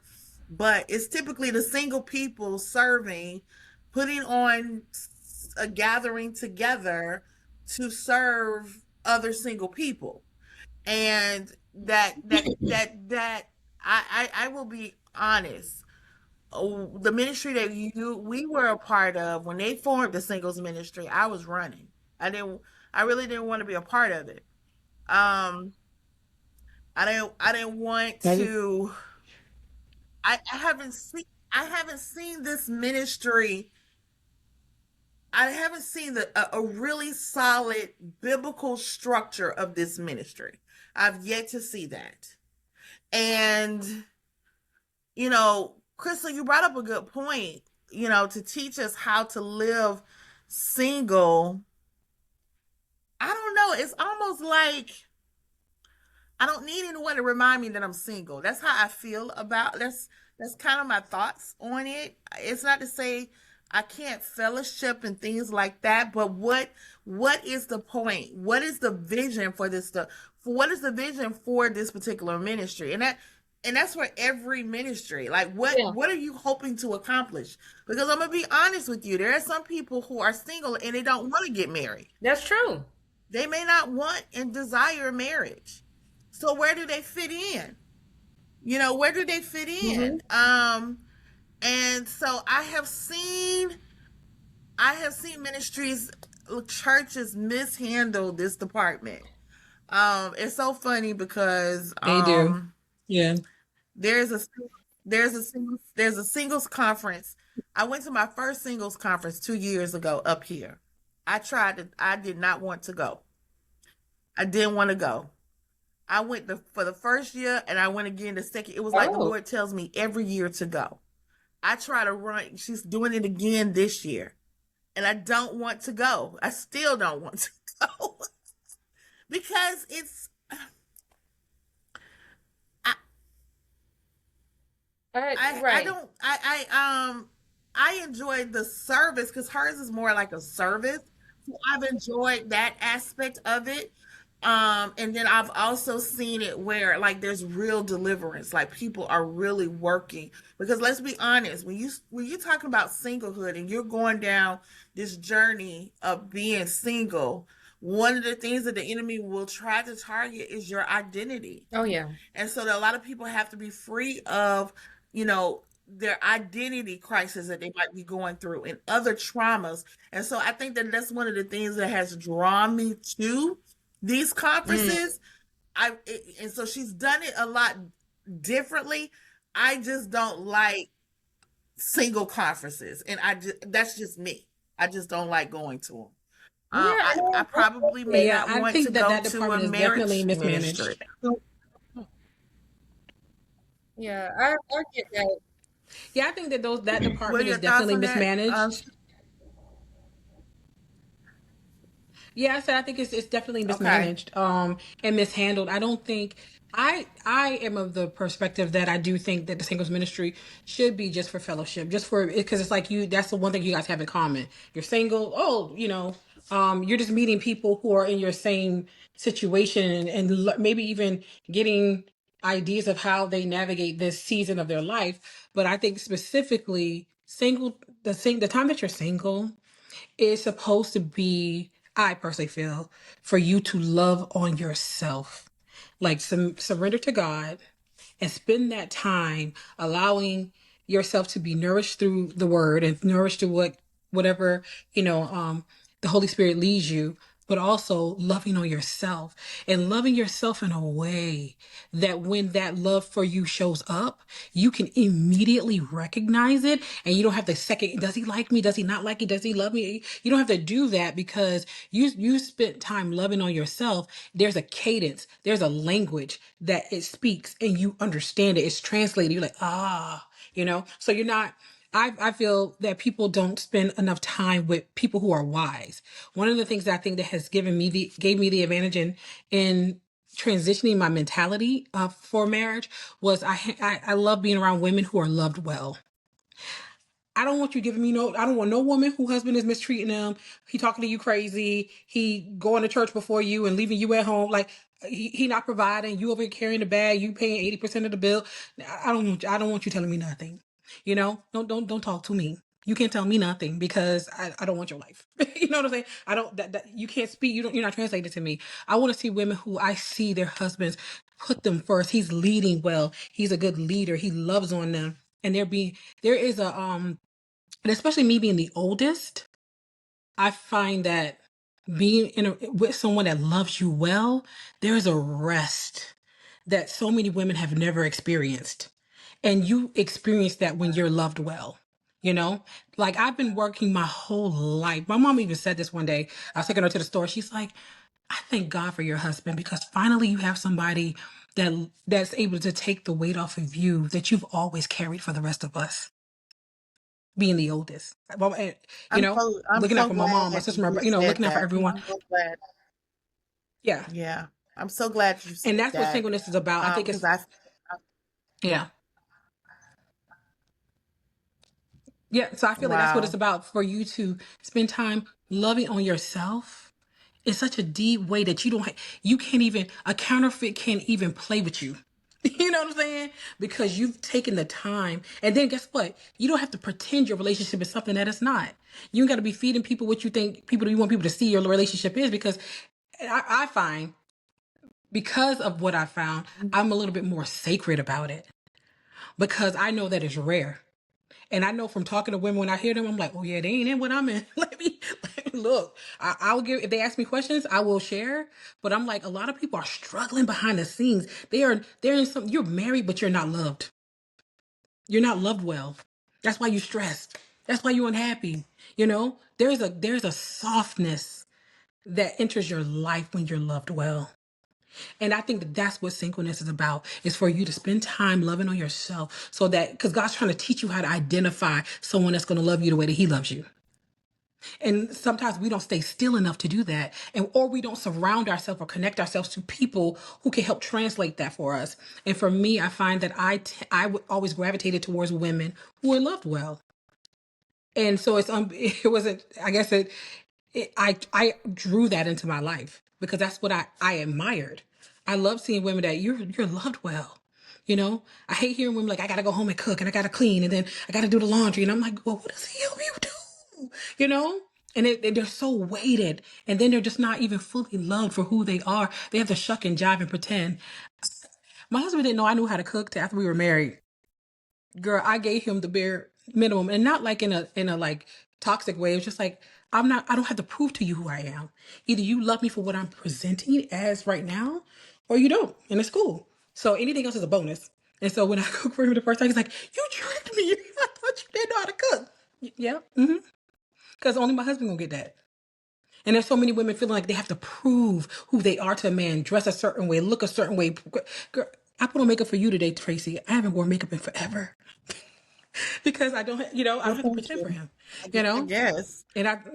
A: but it's typically the single people serving, putting on a gathering together to serve other single people. And that I will be honest. Oh, the ministry that we were a part of when they formed the singles ministry, I was running. I really didn't want to be a part of it. Um I didn't want
B: I
A: to. I haven't seen this ministry. I haven't seen a really solid biblical structure of this ministry. I've yet to see that. And Crystal, you brought up a good point. To teach us how to live single. I don't know. It's almost like I don't need anyone to remind me that I'm single. That's how I feel about that's kind of my thoughts on it. It's not to say I can't fellowship and things like that, but what is the point? What is the vision for this stuff? What is the vision for this particular ministry? And that's for every ministry. Like
C: Yeah,
A: what are you hoping to accomplish? Because I'm gonna be honest with you, there are some people who are single and they don't want to get married.
C: that's true.
A: They may not want and desire marriage. So where do they fit in? Where do they fit
C: Hmm.
A: in? And so I have seen ministries, churches mishandle this department. It's so funny because
B: They do. Yeah.
A: there's a there's a singles conference. I went to my first singles conference 2 years ago up here. I did not want to go. I didn't want to go. I went for the first year and I went again the second. It was like the
C: Oh,
A: Lord tells me every year to go. I try to run. She's doing it again this year. And I don't want to go. I still don't want to go because I, I
C: right.
A: don't I enjoyed the service because hers is more like a service. So I've enjoyed that aspect of it. And then I've also seen it where like there's real deliverance, like people are really working. Because let's be honest, when you talking about singlehood and you're going down this journey of being single, one of the things that the enemy will try to target is your identity.
C: Oh yeah.
A: And so a lot of people have to be free of, their identity crisis that they might be going through and other traumas. And so I think that that's one of the things that has drawn me to these
C: Mm.
A: conferences. And so she's done it a lot differently. I just don't like single conferences, and that's just me. I just don't like going to them.
C: Yeah,
A: I
C: no, I get
A: probably may
C: it.
B: Yeah,
A: not
B: I
A: want to
B: think that
A: go
B: that
A: to a
B: department is definitely
A: marriage ministry.
B: mismanaged.
C: Yeah, I get that.
B: Yeah, I think that that
A: What are
B: department is
A: your thoughts
B: definitely
A: on that?
B: mismanaged. Yeah, I said I think it's definitely
A: Okay.
B: mismanaged, and mishandled. I don't think I am of the perspective that I do think that the singles ministry should be just for fellowship, just for because it's like you. That's the one thing you guys have in common. You're single. Oh, you're just meeting people who are in your same situation and maybe even getting ideas of how they navigate this season of their life. But I think specifically single, the time that you're single is supposed to be, I personally feel, for you to love on yourself. Like surrender to God and spend that time allowing yourself to be nourished through the word and nourished to whatever, the Holy Spirit leads you, but also loving on yourself and loving yourself in a way that when that love for you shows up, you can immediately recognize it and you don't have to second, does he like me? Does he not like me? Does he love me? You don't have to do that because you spent time loving on yourself. There's a cadence, there's a language that it speaks and you understand it. It's translated. You're like, so you're not I feel that people don't spend enough time with people who are wise. One of the things that I think that has gave me the advantage in transitioning my mentality for marriage was I love being around women who are loved well. I don't want you giving me I don't want no woman whose husband is mistreating them. He talking to you crazy. He going to church before you and leaving you at home. Like he not providing. You over here carrying the bag. You paying 80% of the bill. I don't want you telling me nothing. You know, don't talk to me. You can't tell me nothing because I don't want your life. You know what I'm saying? I don't that you can't speak. You're not translating to me. I want to see women who I see their husbands put them first. He's leading well. He's a good leader. He loves on them. And there is a and especially me being the oldest, I find that being with someone that loves you well, there is a rest that so many women have never experienced. And you experience that when you're loved well. You know, like I've been working my whole life. My mom even said this one day. I was taking her to the store. She's like, I thank God for your husband because finally you have somebody that's able to take the weight off of you that you've always carried for the rest of us, being the oldest. Well, you
A: I'm
B: know,
A: so I'm
B: looking out
A: so
B: for my mom, my
A: glad
B: sister,
A: you
B: you know,
A: said
B: looking out for
A: that.
B: everyone.
A: I'm so glad.
B: Yeah.
A: Yeah, I'm so glad you said
B: And that's what
A: that.
B: singleness is about. I think
A: Because
B: it's,
A: I
B: yeah. Yeah. So I feel like that's what it's
A: wow.
B: about for you to spend time loving on yourself in such a deep way that you can't even, a counterfeit can't even play with you. You know what I'm saying? Because you've taken the time. And then guess what? You don't have to pretend your relationship is something that it's not. You got to be feeding people what you think you want people to see your relationship is because I find because of what I found, I'm a little bit more sacred about it because I know that it's rare. And I know from talking to women when I hear them, I'm like, oh yeah, they ain't in what I'm in. Let me look. I'll give if they ask me questions, I will share. But I'm like, a lot of people are struggling behind the scenes. They're in some. You're married, but you're not loved. You're not loved well. That's why you're stressed. That's why you're unhappy. You know, there's a softness that enters your life when you're loved well. And I think that that's what singleness is about, is for you to spend time loving on yourself so that, because God's trying to teach you how to identify someone that's going to love you the way that he loves you. And sometimes we don't stay still enough to do that. Or we don't surround ourselves or connect ourselves to people who can help translate that for us. And for me, I find that I always gravitated towards women who are loved well. And so it wasn't, I guess I drew that into my life because that's what I admired. I love seeing women that you're loved well. You know, I hate hearing women like, I gotta go home and cook and I gotta clean and then I gotta do the laundry. And I'm like, well, what does he help you do? You know? And they're so weighted and then they're just not even fully loved for who they are. They have to shuck and jive and pretend. My husband didn't know I knew how to cook till after we were married. Girl, I gave him the bare minimum and not like in a like toxic way. It was just like, I don't have to prove to you who I am. Either you love me for what I'm presenting as right now, or you don't. And it's cool. So anything else is a bonus. And so when I cooked for him the first time, he's like, you tricked me. I thought you didn't know how to cook. Yeah. Mm-hmm. Because only my husband gonna get that. And there's so many women feeling like they have to prove who they are to a man, dress a certain way, look a certain way. Girl, I put on makeup for you today, Tracy. I haven't worn makeup in forever because I
A: Well,
B: don't have to
A: thank
B: pretend for
A: you.
B: him, you
A: I
B: know?
A: guess.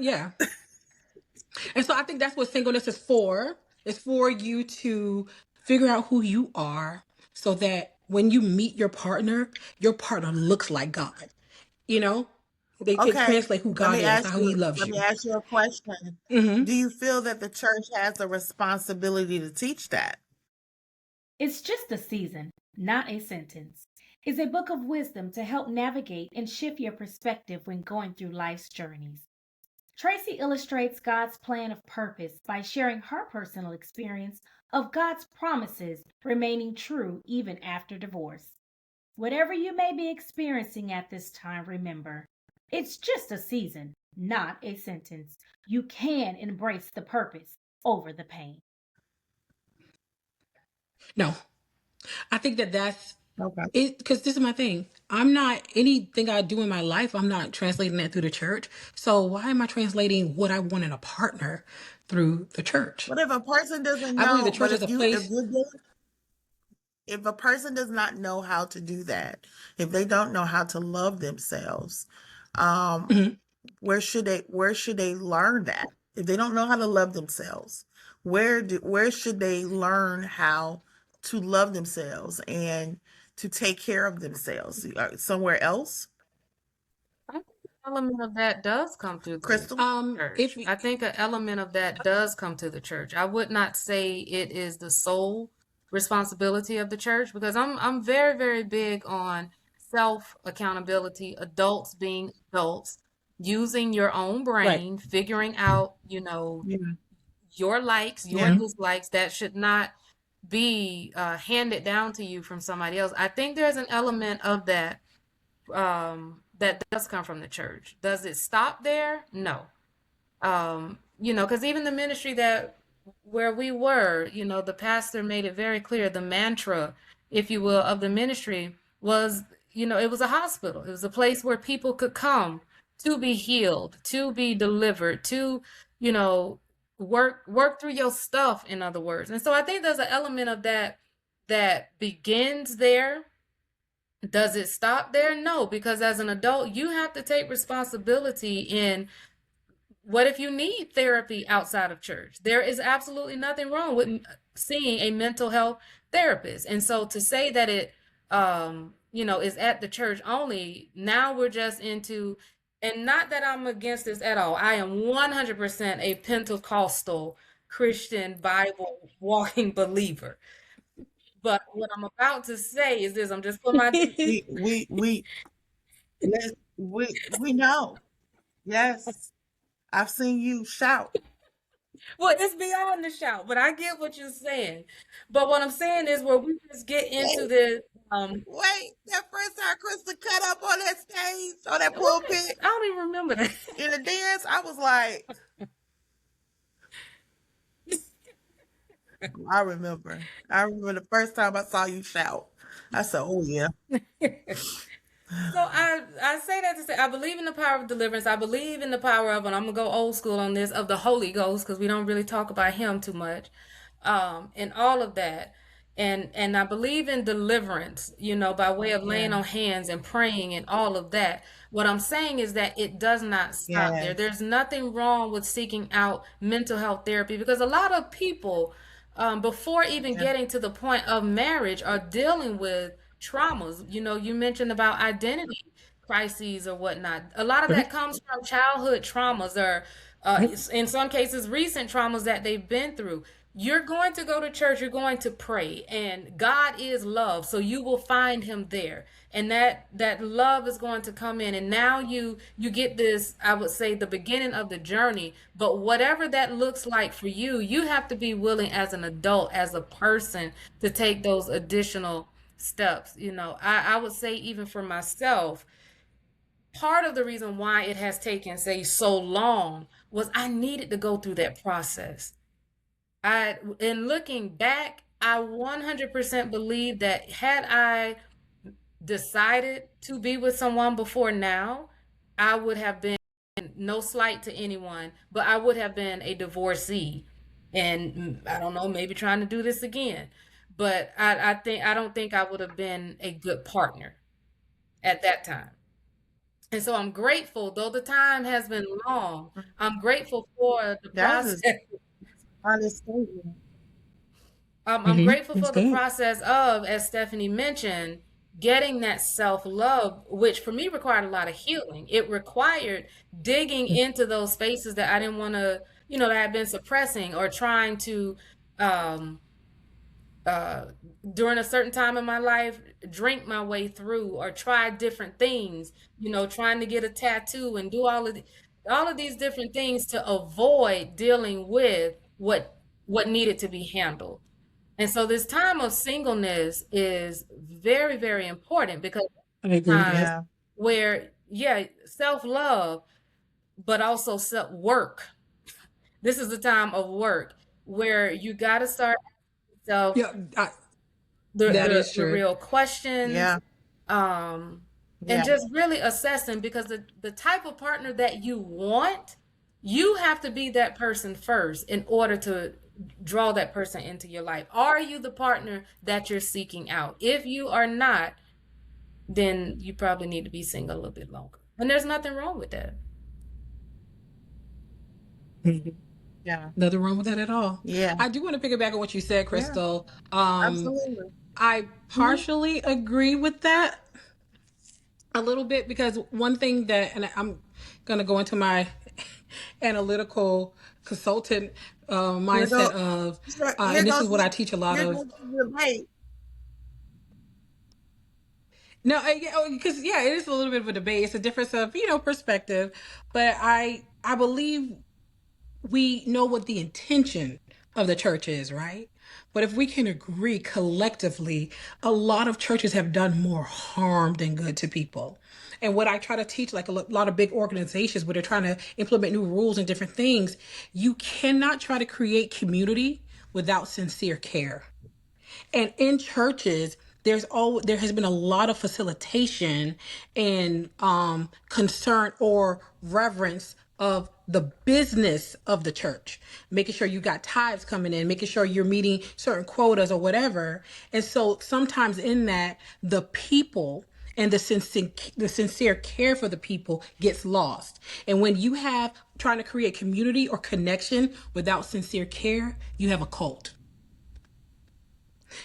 B: Yeah. And so I think that's what singleness is for. It's for you to figure out who you are so that when you meet your partner looks like God, you know? They can
A: Okay.
B: translate who God is, how he loves
A: Let me
B: you.
A: ask you a question.
B: Hmm.
A: Do you feel that the church has a responsibility to teach that?
D: It's Just a Season, Not a Sentence, is a book of wisdom to help navigate and shift your perspective when going through life's journeys. Tracy illustrates God's plan of purpose by sharing her personal experience of God's promises remaining true even after divorce. Whatever you may be experiencing at this time, remember, it's just a season, not a sentence. You can embrace the purpose over the pain.
B: No, I think that's
A: Okay.
B: it because this is my thing. I'm not anything I do in my life, I'm not translating that through the church. So why am I translating what I want in a partner through the church?
A: But if a person doesn't
B: I believe the
A: know,
B: church
A: but
B: is
A: if
B: a
A: you if
B: place.
A: you're dealing if a person does not know how to do that, if they don't know how to love themselves, um,
B: Mhm.
A: where should they learn that? If they don't know how to love themselves, where should they learn how to love themselves and to take care of themselves? Somewhere else?
C: I think an element of that does come through the
A: Crystal?
B: If
C: church. I think an element of that does come to the church. I would not say it is the sole responsibility of the church because I'm very, very big on self accountability, adults being adults, using your own
B: right,
C: brain, figuring out,
A: Yeah.
C: your likes, your
A: Yeah.
B: hmm
C: dislikes, that should not be handed down to you from somebody else. I think there's an element of that that does come from the church. Does it stop there? No. Because even the ministry that where we were, the pastor made it very clear the mantra, if you will, of the ministry was, it was a hospital. It was a place where people could come to be healed, to be delivered, to, you know, work through your stuff, in other words. And so I think there's an element of that that begins there. Does it stop there? No, because as an adult, you have to take responsibility in what if you need therapy outside of church? There is absolutely nothing wrong with seeing a mental health therapist. And so to say that it, is at the church only, now we're just into, and not that I'm against this at all. I am 100% a Pentecostal Christian Bible walking believer. But what I'm about to say is this, I'm just putting my,
A: We yes, we know. Yes. I've seen you shout.
C: well, it's beyond the shout, but I get what you're saying. But what I'm saying is where we just get into
A: Wait,
C: this,
A: wait. That first time Crystal cut up on that stage, on that
C: what?
A: pulpit
C: I don't even remember that.
A: in the dance, I was like, I remember. I remember the first time I saw you shout. I said, oh yeah.
C: So I say that to say I believe in the power of deliverance. I believe in the power of, and I'm gonna go old school on this, of the Holy Ghost because we don't really talk about him too much, and all of that. And I believe in deliverance, by way of laying
A: Yeah.
C: on hands and praying and all of that. What I'm saying is that it does not stop there.
A: Yes.
C: There's nothing wrong with seeking out mental health therapy because a lot of people, before even
A: Yeah.
C: getting to the point of marriage, are dealing with traumas. You mentioned about identity crises or whatnot. A lot of that
B: right,
C: comes from childhood traumas or,
B: right.
C: in some cases, recent traumas that they've been through. You're going to go to church, you're going to pray, and God is love, so you will find him there. And that love is going to come in, and now you get this, I would say, the beginning of the journey. But whatever that looks like for you, you have to be willing as an adult, as a person, to take those additional steps. I would say, even for myself, part of the reason why it has taken, say, so long was I needed to go through that process. In looking back, I 100% believe that had I decided to be with someone before now, I would have been, no slight to anyone, but I would have been a divorcee. And I don't know, maybe trying to do this again. But I don't think I would have been a good partner at that time. And so I'm grateful, though the time has been long, I'm grateful for the
A: That
C: process.
A: is honest statement.
C: I'm
B: hmm
C: grateful
B: That's
C: for the
B: good.
C: process of, as Stephanie mentioned, getting that self-love, which for me required a lot of healing. It required digging into those spaces that I didn't want to, that I had been suppressing or trying to, um, uh, during a certain time in my life, drink my way through or try different things, trying to get a tattoo and do all of these different things to ave dealing with what needed to be handled. And so this time of singleness is very, very important because
B: I agree.
C: time
A: Yeah.
C: where, yeah, self-love, but also self-work. This is the time of work where you got to start yourself
B: Yeah,
C: the,
B: that
C: the
B: is
C: the
B: true.
C: real questions,
A: Yeah.
C: um, and
A: Yeah.
C: just really assessing, because the type of partner that you want, you have to be that person first in order to draw that person into your life. Are you the partner that you're seeking out? If you are not, then you probably need to be single a little bit longer. And there's nothing wrong with that.
A: Yeah.
B: Nothing wrong with that at all.
A: Yeah.
B: I do want to piggyback on what you said,
A: Yeah.
B: Crystal.
A: Absolutely.
B: I
A: Mhm.
B: partially agree with that a little bit, because one thing that, and I'm going to go into my analytical consultant
A: Here
B: mindset
A: go.
B: of,
A: Here
B: and this
A: goes.
B: is what I teach a lot
A: Here
B: of.
A: goes the debate.
B: No, because yeah, it is a little bit of a debate. It's a difference of perspective, but I believe we know what the intention of the church is, right? But if we can agree collectively, a lot of churches have done more harm than good to people. And what I try to teach, like a lot of big organizations where they're trying to implement new rules and different things, you cannot try to create community without sincere care. And in churches, there has been a lot of facilitation and concern or reverence of the business of the church, making sure you got tithes coming in, making sure you're meeting certain quotas or whatever. And so sometimes in that, the people and the sincere care for the people gets lost. And when you have trying to create community or connection without sincere care, you have a cult.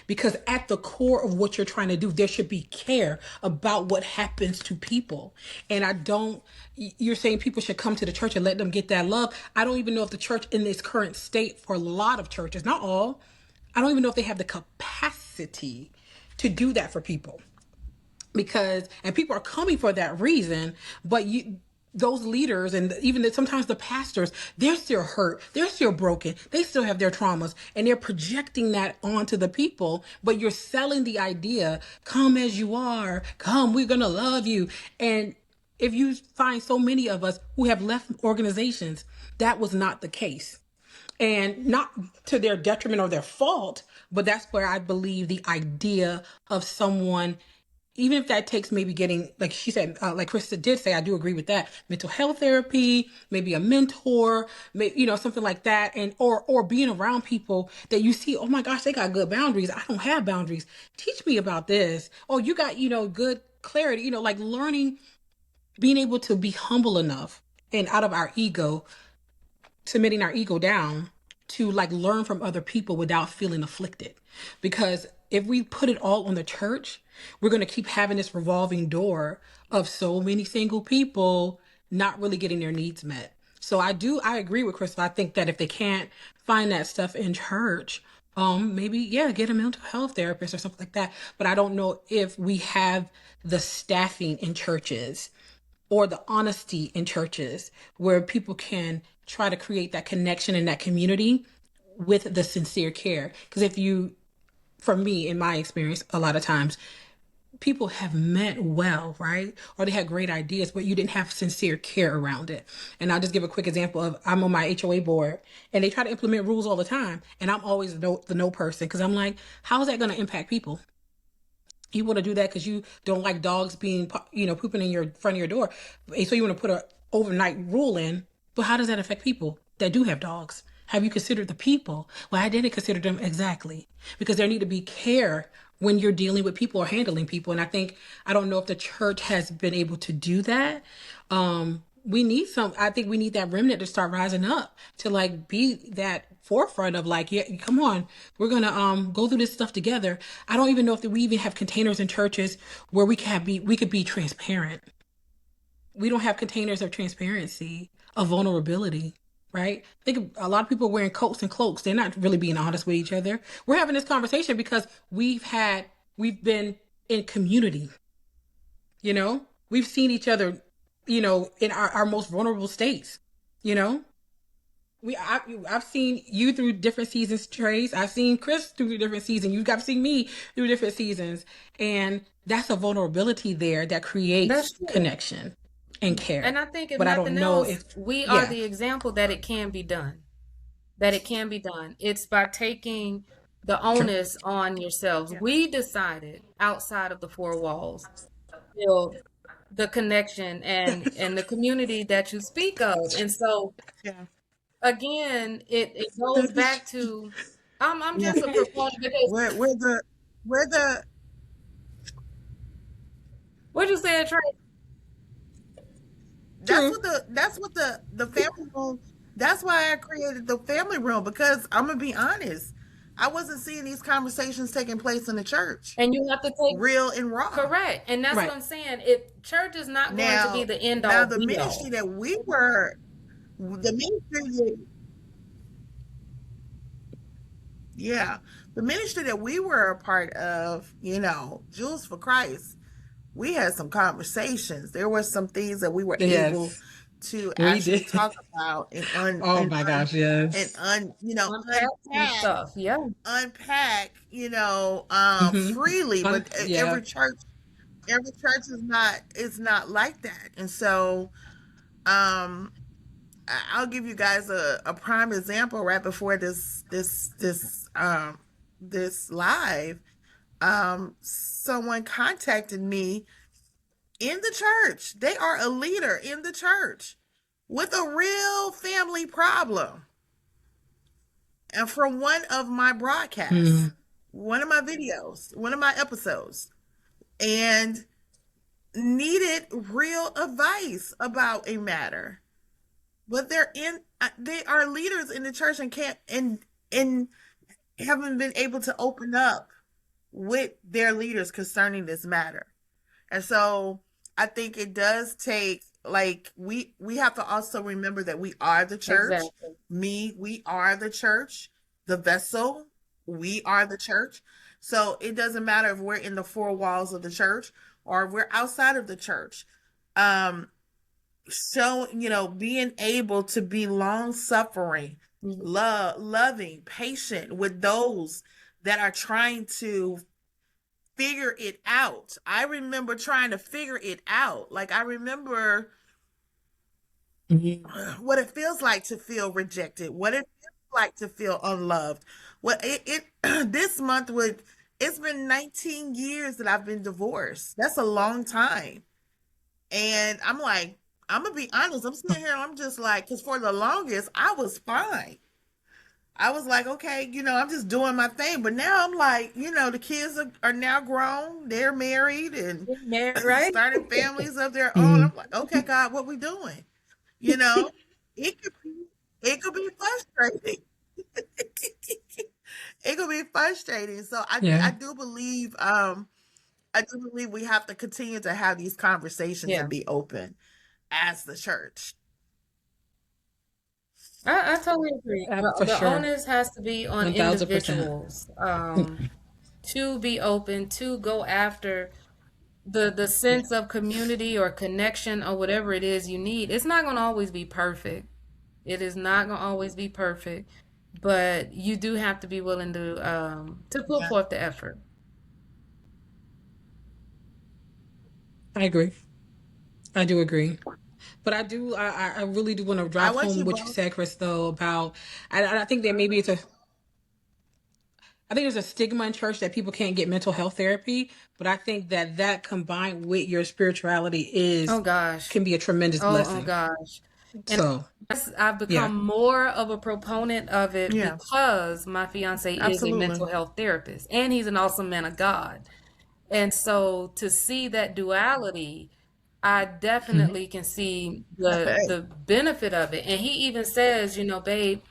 B: Because at the core of what you're trying to do, there should be care about what happens to people. And I don't, you're saying people should come to the church and let them get that love. I don't even know if the church in its current state, for a lot of churches, not all, I don't even know if they have the capacity to do that for people. Because, and people are coming for that reason, but those leaders and even sometimes the pastors, they're still hurt, they're still broken, they still have their traumas, and they're projecting that onto the people. But you're selling the idea, come as you are, come, we're gonna love you. And if you find so many of us who have left organizations, that was not the case. And not to their detriment or their fault, but that's where I believe the idea of someone, even if that takes maybe getting, like she said, like Krista did say, I do agree with that, mental health therapy, maybe a mentor, something like that. And or being around people that you see, oh my gosh, they got good boundaries, I don't have boundaries, teach me about this. Oh, you got good clarity, like learning, being able to be humble enough and out of our ego, submitting our ego down to like learn from other people without feeling afflicted. Because if we put it all on the church, we're going to keep having this revolving door of so many single people not really getting their needs met. So I agree with Crystal. I think that if they can't find that stuff in church, maybe, yeah, get a mental health therapist or something like that. But I don't know if we have the staffing in churches or the honesty in churches where people can try to create that connection and that community with the sincere care. Because for me, in my experience, a lot of times people have meant well, right? Or they had great ideas, but you didn't have sincere care around it. And I'll just give a quick example of, I'm on my HOA board and they try to implement rules all the time. And I'm always the no person, because I'm like, how is that going to impact people? You want to do that because you don't like dogs being, pooping in your front of your door. So you want to put a overnight rule in, but how does that affect people that do have dogs? Have you considered the people? Well, I didn't consider them exactly, because there need to be care when you're dealing with people or handling people. And I don't know if the church has been able to do that. I think we need that remnant to start rising up to like be that forefront of like, yeah, come on, we're gonna go through this stuff together. I don't even know if we even have containers in churches where we could be transparent. We don't have containers of transparency, of vulnerability, right? Think of a lot of people wearing coats and cloaks. They're not really being honest with each other. We're having this conversation because we've been in community. We've seen each other, in our most vulnerable states. you know I've seen you through different seasons, Trace. I've seen Chris through different seasons. You've got to see me through different seasons. And that's a vulnerability there that
C: That's
B: creates
C: true.
B: connection and care.
C: And I think if
B: But I don't
C: nothing
B: know
C: else,
B: if,
C: we are
B: yeah.
C: the example that it can be done. That it can be done. It's by taking the
B: True.
C: onus on yourselves.
A: Yeah.
C: We decided outside of the four walls to build the connection and the community that you speak of. And so
A: Yeah.
C: again, it goes
A: That is
C: back to I'm
A: yeah.
C: just a proponent because
A: Where the
C: what you said, Trey?
B: True.
A: that's what the family room. That's why I created the family room because I'm gonna be honest. I wasn't seeing these conversations taking place in the church,
C: And you have to take
A: real and raw.
C: correct. And that's what
B: Right.
C: I'm saying. It church is not going to be
A: Now,
C: the end
A: now
C: all
A: the
C: be
A: ministry
C: all.
A: that we were, the ministry, yeah, the ministry that we were a part of, Jules for Christ, we had some conversations. There were some things that we were able
B: Yes,
A: to
B: we
A: actually
B: did.
A: talk about
B: Oh my gosh, yes.
C: Unpack some stuff. Yeah.
A: unpack,
B: Mm-hmm.
A: freely. But
B: Yeah,
A: every church is not like that. And so, um, I'll give you guys a prime example right before this live. Someone contacted me in the church. They are a leader in the church with a real family problem. And from one of my broadcasts,
B: mm,
A: one of my videos, one of my episodes, and needed real advice about a matter. But they are leaders in the church and can't and haven't been able to open up with their leaders concerning this matter. And so I think it does take, like, we have to also remember that we are the church.
C: Exactly.
A: We are the church, the vessel, we are the church. So it doesn't matter if we're in the four walls of the church or if we're outside of the church. Um, so, being able to be long suffering,
C: Mhm.
A: loving, patient with those that are trying to figure it out. I remember trying to figure it out. Like, I remember
B: mhm.
A: what it feels like to feel rejected, what it feels like to feel unloved. What it this month would it's been 19 years that I've been divorced. That's a long time. And I'm like, I'm gonna be honest, I'm sitting here, I'm just like, because for the longest I was fine. I was like, okay, I'm just doing my thing. But now I'm like, the kids are now grown. They're married and
C: Get married, right?
A: starting families of their own.
B: Mm.
A: I'm like, okay, God, what we doing? You know, it could be, it could be frustrating. It could be frustrating. So I
B: Yeah,
A: do believe, we have to continue to have these conversations
C: Yeah.
A: and be open as the church.
C: I totally agree.
B: for
C: The
B: sure.
C: onus has to be on
B: 1000%.
C: individuals to be open, to go after the sense of community or connection or whatever it is you need. It's not going to always be perfect. It is not going to always be perfect, but you do have to be willing to put
A: Yeah.
C: forth the effort.
B: I agree. I do agree. But I really do want to
A: I
B: drive
A: want
B: home
A: you
B: what you
A: both.
B: said, Chris, though, about, I think that maybe I think there's a stigma in church that people can't get mental health therapy, but I think that combined with your spirituality
C: Oh gosh.
B: can be a tremendous
C: Oh
B: blessing.
C: gosh. And
B: So,
C: I've
B: yeah.
C: become more of a proponent of it
A: Yeah,
C: because my fiance is a
A: absolutely.
C: mental health therapist and he's an awesome man of God. And so to see that duality, I
B: Mhm.
C: definitely can see
A: Hey.
C: the benefit of it. And he even says, babe,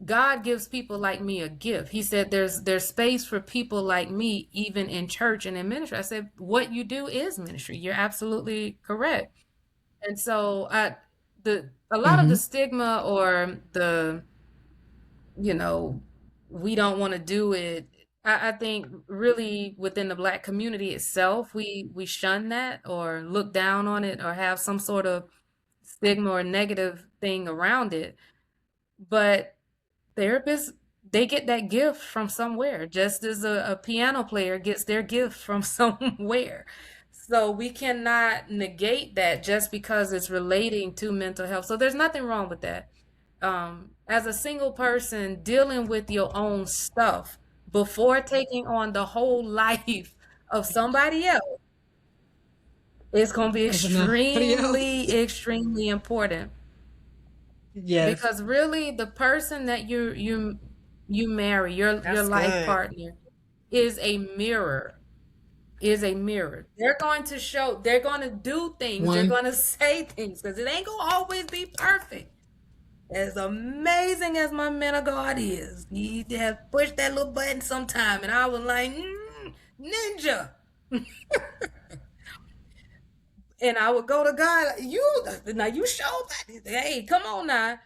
C: God gives people like me a gift. He said there's space for people like me even in church and in ministry. I said what you do is ministry. You're absolutely correct. And so a lot of the
B: Mhm.
C: stigma or the you know, we don't want to do it. I think really within the Black community itself, we shun that or look down on it or have some sort of stigma or negative thing around it. But therapists, they get that gift from somewhere, just as a piano player gets their gift from somewhere. So we cannot negate that just because it's relating to mental health. So there's nothing wrong with that. As a single person dealing with your own stuff before taking on the whole life of somebody else is going to be
B: Of anybody else.
C: extremely, extremely important.
B: Yes.
C: because really the person that you marry, your
A: That's
C: life
A: good.
C: partner, is a mirror. Is a mirror. They're going to show, they're going to do things, they're
B: One.
C: going to say things, because it ain't going to always be perfect. As amazing as my man of God is, he have pushed that little button sometime, and I was like, ninja. And I would go to God, like, you showed that. Hey, come on now.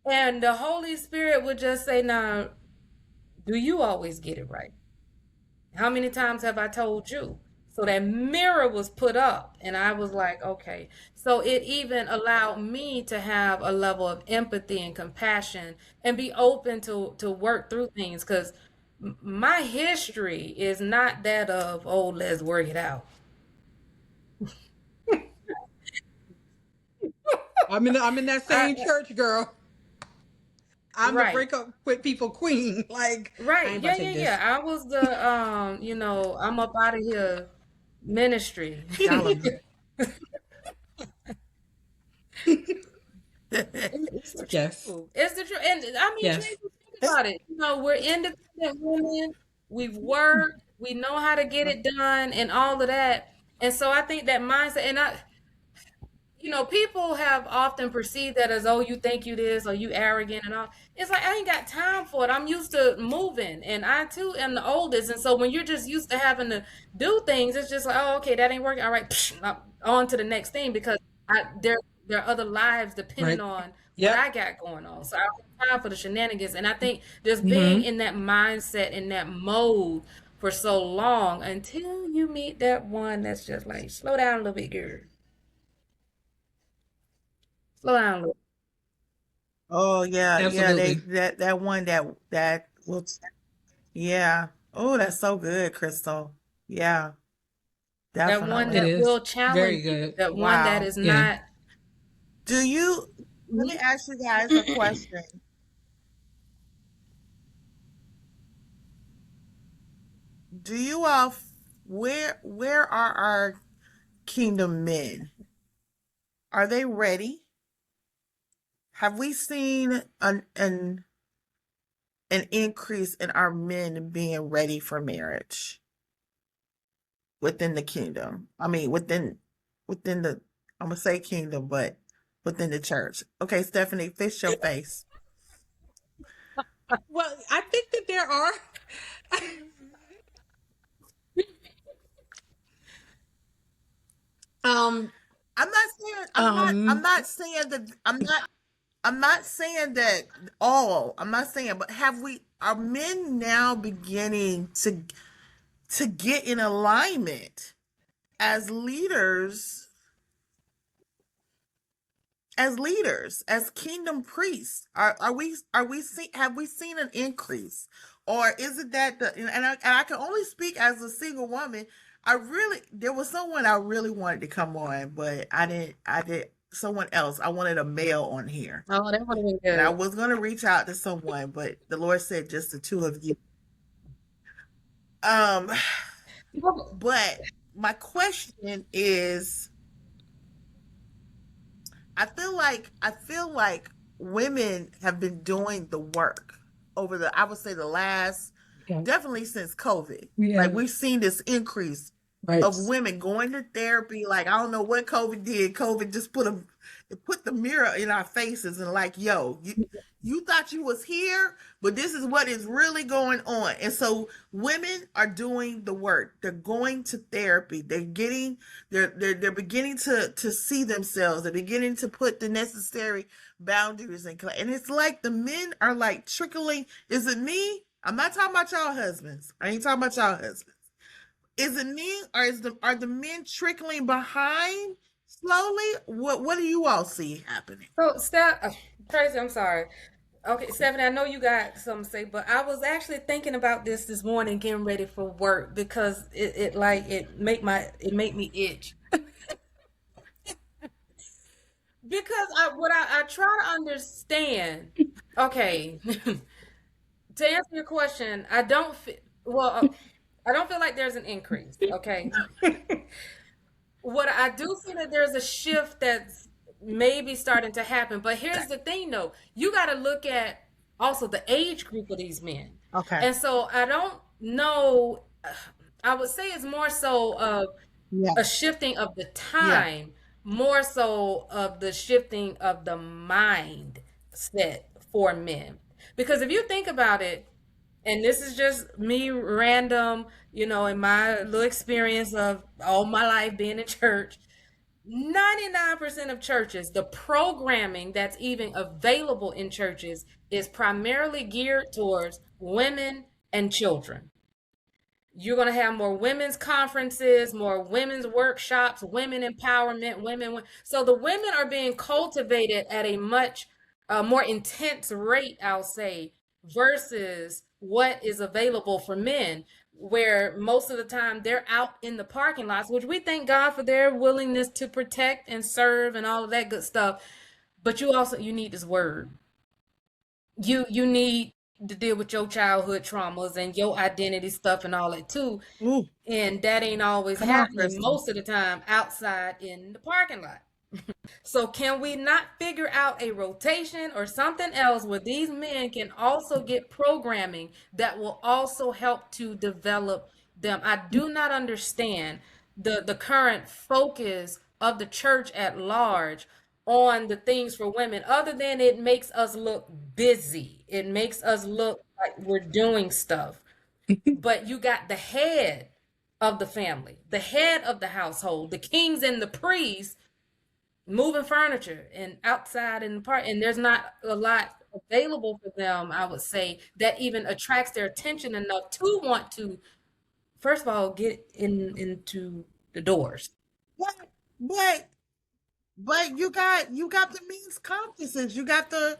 C: And the Holy Spirit would just say, now, do you always get it right? How many times have I told you? So that mirror was put up, and I was like, okay. So it even allowed me to have a level of empathy and compassion and be open to work through things, because my history is not that of, oh, let's work it out.
B: I'm in that same
C: I,
B: church, girl. I'm the
C: right.
B: break up with people queen. Like, I
C: Right.
B: ain't
C: Yeah,
B: about to
C: yeah,
B: take
C: yeah.
B: this.
C: I was the I'm up out of here ministry.
A: Y'all are
C: It's the
B: Yes.
C: truth. It's the truth. And I mean, Tracy,
B: Yes.
C: think about it. We're independent women. We've worked. We know how to get it done and all of that. And so I think that mindset, and people have often perceived that as, oh, you think you this, or you arrogant and all. It's like, I ain't got time for it. I'm used to moving, and I too am the oldest. And so when you're just used to having to do things, it's just like, oh, okay, that ain't working. All right, on to the next thing, because there are other lives depending
B: Right.
C: on what
B: Yep.
C: I got going on. So I don't have time for the shenanigans. And I think just being
B: Mm-hmm.
C: in that mindset, in that mode for so long, until you meet that one that's just like, slow down a little bit, girl. Slow down a little.
A: Oh yeah, yeah. They
B: Absolutely.
A: that one that will. Yeah. Oh, that's so good, Crystal. Yeah,
C: That one
B: It
A: definitely.
C: that will
B: is.
C: challenge
B: Very
C: you.
B: good.
C: That one that
A: Wow.
C: is
B: Yeah.
C: not.
A: Do you? Let me ask you guys a question. Do you all? Where are our kingdom men? Are they ready? Have we seen an increase in our men being ready for marriage within the kingdom? I mean, within the, I'm gonna say kingdom, but within the church. Okay, Stephanie, fix your face.
B: Well, I think that there are. um.
A: I'm not saying I'm
B: Um.
A: not saying that I'm not saying that all. I'm not saying, but have we are men now beginning to get in alignment as leaders, as kingdom priests? Are we see have we seen an increase, or is it that and I can only speak as a single woman. I really There was someone I really wanted to come on, but I did someone else. I wanted a male on here,
C: Oh, that would have been
A: and I
C: good.
A: was going to reach out to someone, but the Lord said just the two of you. Um, but my question is, I feel like women have been doing the work over I would say the last,
B: Yeah.
A: definitely since COVID. Like
B: Yeah.
A: we've seen this increase
B: Right.
A: of women going to therapy. Like I don't know what COVID did. COVID just put the mirror in our faces and like, yo, you thought you was here, but this is what is really going on. And so women are doing the work. They're going to therapy. They're beginning to see themselves. They're beginning to put the necessary boundaries in place. And it's like the men are like trickling. Is it me? I'm not talking about y'all husbands. I ain't talking about y'all husbands. Is it me, or are the men trickling behind slowly? What do you all see happening?
C: So, Steph, Tracy, I'm sorry. Okay, Stephanie, I know you got something to say, but I was actually thinking about this morning, getting ready for work, because it make me itch. Because I try to understand. Okay, to answer your question, I don't feel well. I don't feel like there's an increase. Okay, what I do feel that there's a shift that's maybe starting to happen. But here's the thing though, you got to look at also the age group of these men.
A: Okay.
C: And so I don't know, I would say it's more so of
A: Yeah.
C: a shifting of the
A: Yeah.
C: time, more so of the shifting of the mind set for men. Because if you think about it, and this is just me random, in my little experience of all my life being in church, 99% of churches, the programming that's even available in churches is primarily geared towards women and children. You're going to have more women's conferences, more women's workshops, women empowerment, women. So the women are being cultivated at a much more intense rate, I'll say, versus what is available for men, where most of the time they're out in the parking lots, which we thank God for their willingness to protect and serve and all of that good stuff. But you need this word. You need to deal with your childhood traumas and your identity stuff and all that too.
A: Ooh,
C: And that ain't always
A: come on,
C: happening
A: Crystal.
C: most of the time outside in the parking lot. So can we not figure out a rotation or something else where these men can also get programming that will also help to develop them? I do not understand the current focus of the church at large on the things for women, other than it makes us look busy. It makes us look like we're doing stuff. But you got the head of the family, the head of the household, the kings and the priests moving furniture and outside in the park, and there's not a lot available for them, I would say, that even attracts their attention enough to want to, first of all, get into the doors.
A: But you got the men's conferences. You got the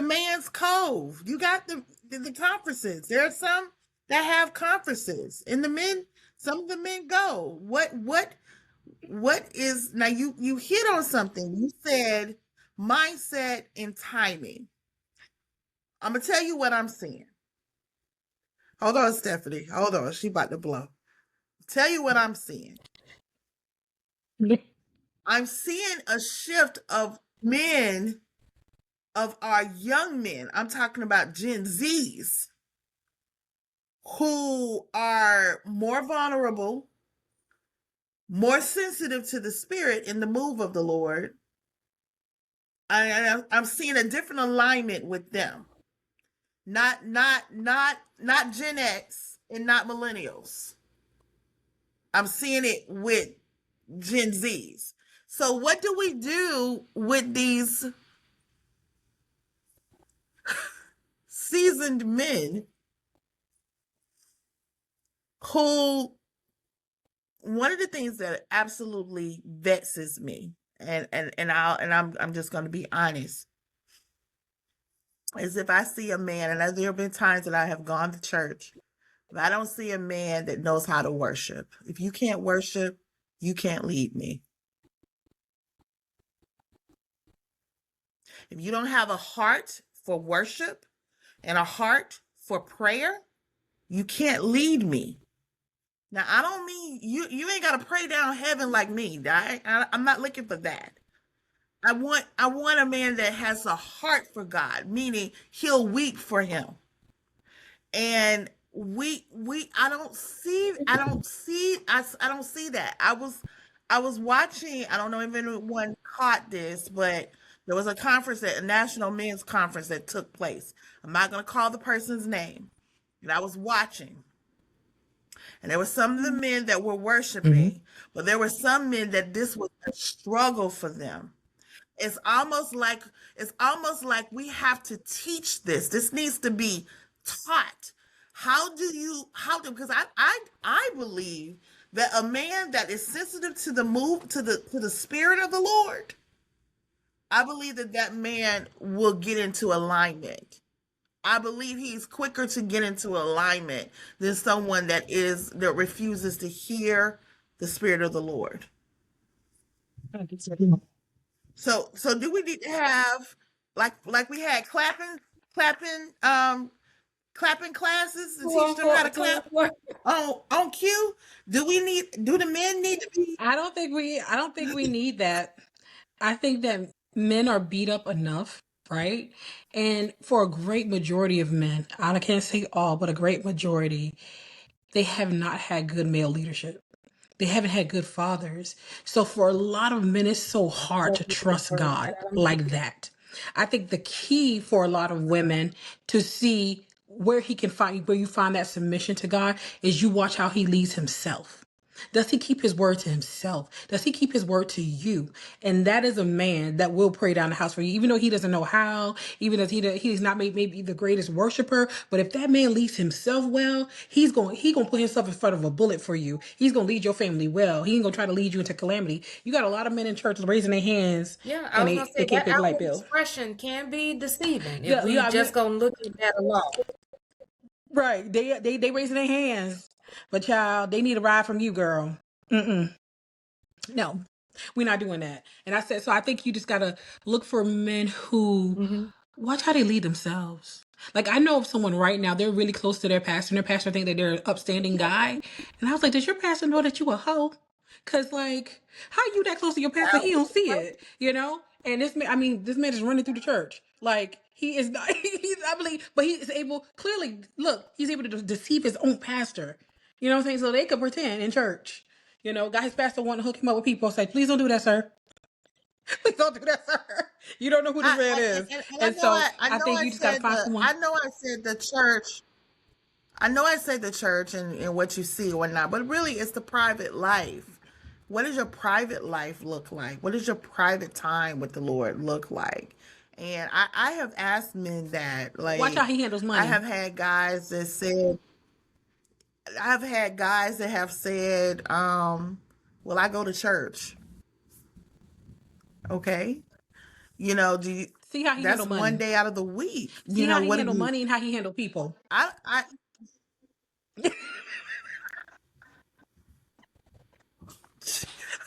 A: man's cove. You got the conferences. There are some that have conferences, and some of the men go. What is now? You hit on something. You said mindset and timing. I'm gonna tell you what I'm seeing. Hold on, Stephanie. Hold on. She about to blow. Tell you what I'm seeing. I'm seeing a shift of men, of our young men. I'm talking about Gen Zs, who are more vulnerable, more sensitive to the spirit and the move of the Lord. I'm seeing a different alignment with them. Not Gen X and not millennials. I'm seeing it with Gen Zs. So what do we do with these seasoned men who, one of the things that absolutely vexes me, and I'm just going to be honest, is if I see a man, and there have been times that I have gone to church, if I don't see a man that knows how to worship. If you can't worship, you can't lead me. If you don't have a heart for worship and a heart for prayer, you can't lead me. Now, I don't mean you ain't got to pray down heaven like me. I'm not looking for that. I want a man that has a heart for God, meaning he'll weep for him. And I don't see that. I was watching, I don't know if anyone caught this, but there was a national men's conference that took place. I'm not going to call the person's name. And I was watching. And there were some of the men that were worshiping, but there were some men that this was a struggle for them. It's almost like we have to teach this. This needs to be taught. Because I believe that a man that is sensitive to the move to the spirit of the Lord, I believe that man will get into alignment. I believe he's quicker to get into alignment than someone that refuses to hear the spirit of the Lord. So do we need to have like we had clapping classes to teach them how to clap on cue? Do the men need to be?
B: I don't think we need that. I think that men are beat up enough, right? And for a great majority of men, I can't say all, but a great majority, they have not had good male leadership. They haven't had good fathers. So for a lot of men, it's so hard to trust God like that. I think the key for a lot of women to see where he can find, where you find that submission to God, is you watch how he leads himself. Does he keep his word to himself? Does he keep his word to you? And that is a man that will pray down the house for you, even though he doesn't know how, even if he's not maybe the greatest worshiper. But if that man leads himself well, he gonna put himself in front of a bullet for you. He's gonna lead your family well. He ain't gonna try to lead you into calamity. You got a lot of men in church raising their hands,
C: Yeah, I
B: and
C: was gonna
B: they
C: say
B: can't
C: that
B: pay the light
C: outward
B: bill.
C: expression can be deceiving if
B: Yeah,
C: we
B: yeah, I mean,
C: just gonna look at that alone.
B: right. They raising their hands, but child, they need a ride from you, girl. Mm-mm. No, we're not doing that. And I said, so I think you just gotta look for men who
C: Hmm.
B: watch how they lead themselves. Like I know of someone right now, they're really close to their pastor, and their pastor think that they're an upstanding guy. And I was like, does your pastor know that you a hoe? Cause like, how you that close to your pastor? He don't see it, you know? And this man, I mean, this man is running through the church. Like he is not, he's, I believe, but he is able, clearly, look, he's able to deceive his own pastor. You know what I'm saying? So they could pretend in church. You know, got his pastor want to hook him up with people. Say, please don't do that, sir. Please don't do that, sir. You don't know who this man is.
A: And
B: And so
A: I
B: I
A: know
B: think
A: I
B: you just got to
A: said
B: find someone.
A: I said the church. I know I said the church and what you see or whatnot, but really it's the private life. What does your private life look like? What does your private time with the Lord look like? And I have asked men that,
B: Watch how
A: like,
B: he handles
A: I
B: money.
A: have had guys that said, I've had guys that have said, well, I go to church. Okay. You know,
B: See how he
A: that's
B: handle
A: one
B: money.
A: day out of the week. You
B: See
A: know,
B: how he
A: what do
B: handle
A: you,
B: money and how he handle people.
A: I,
B: I'm,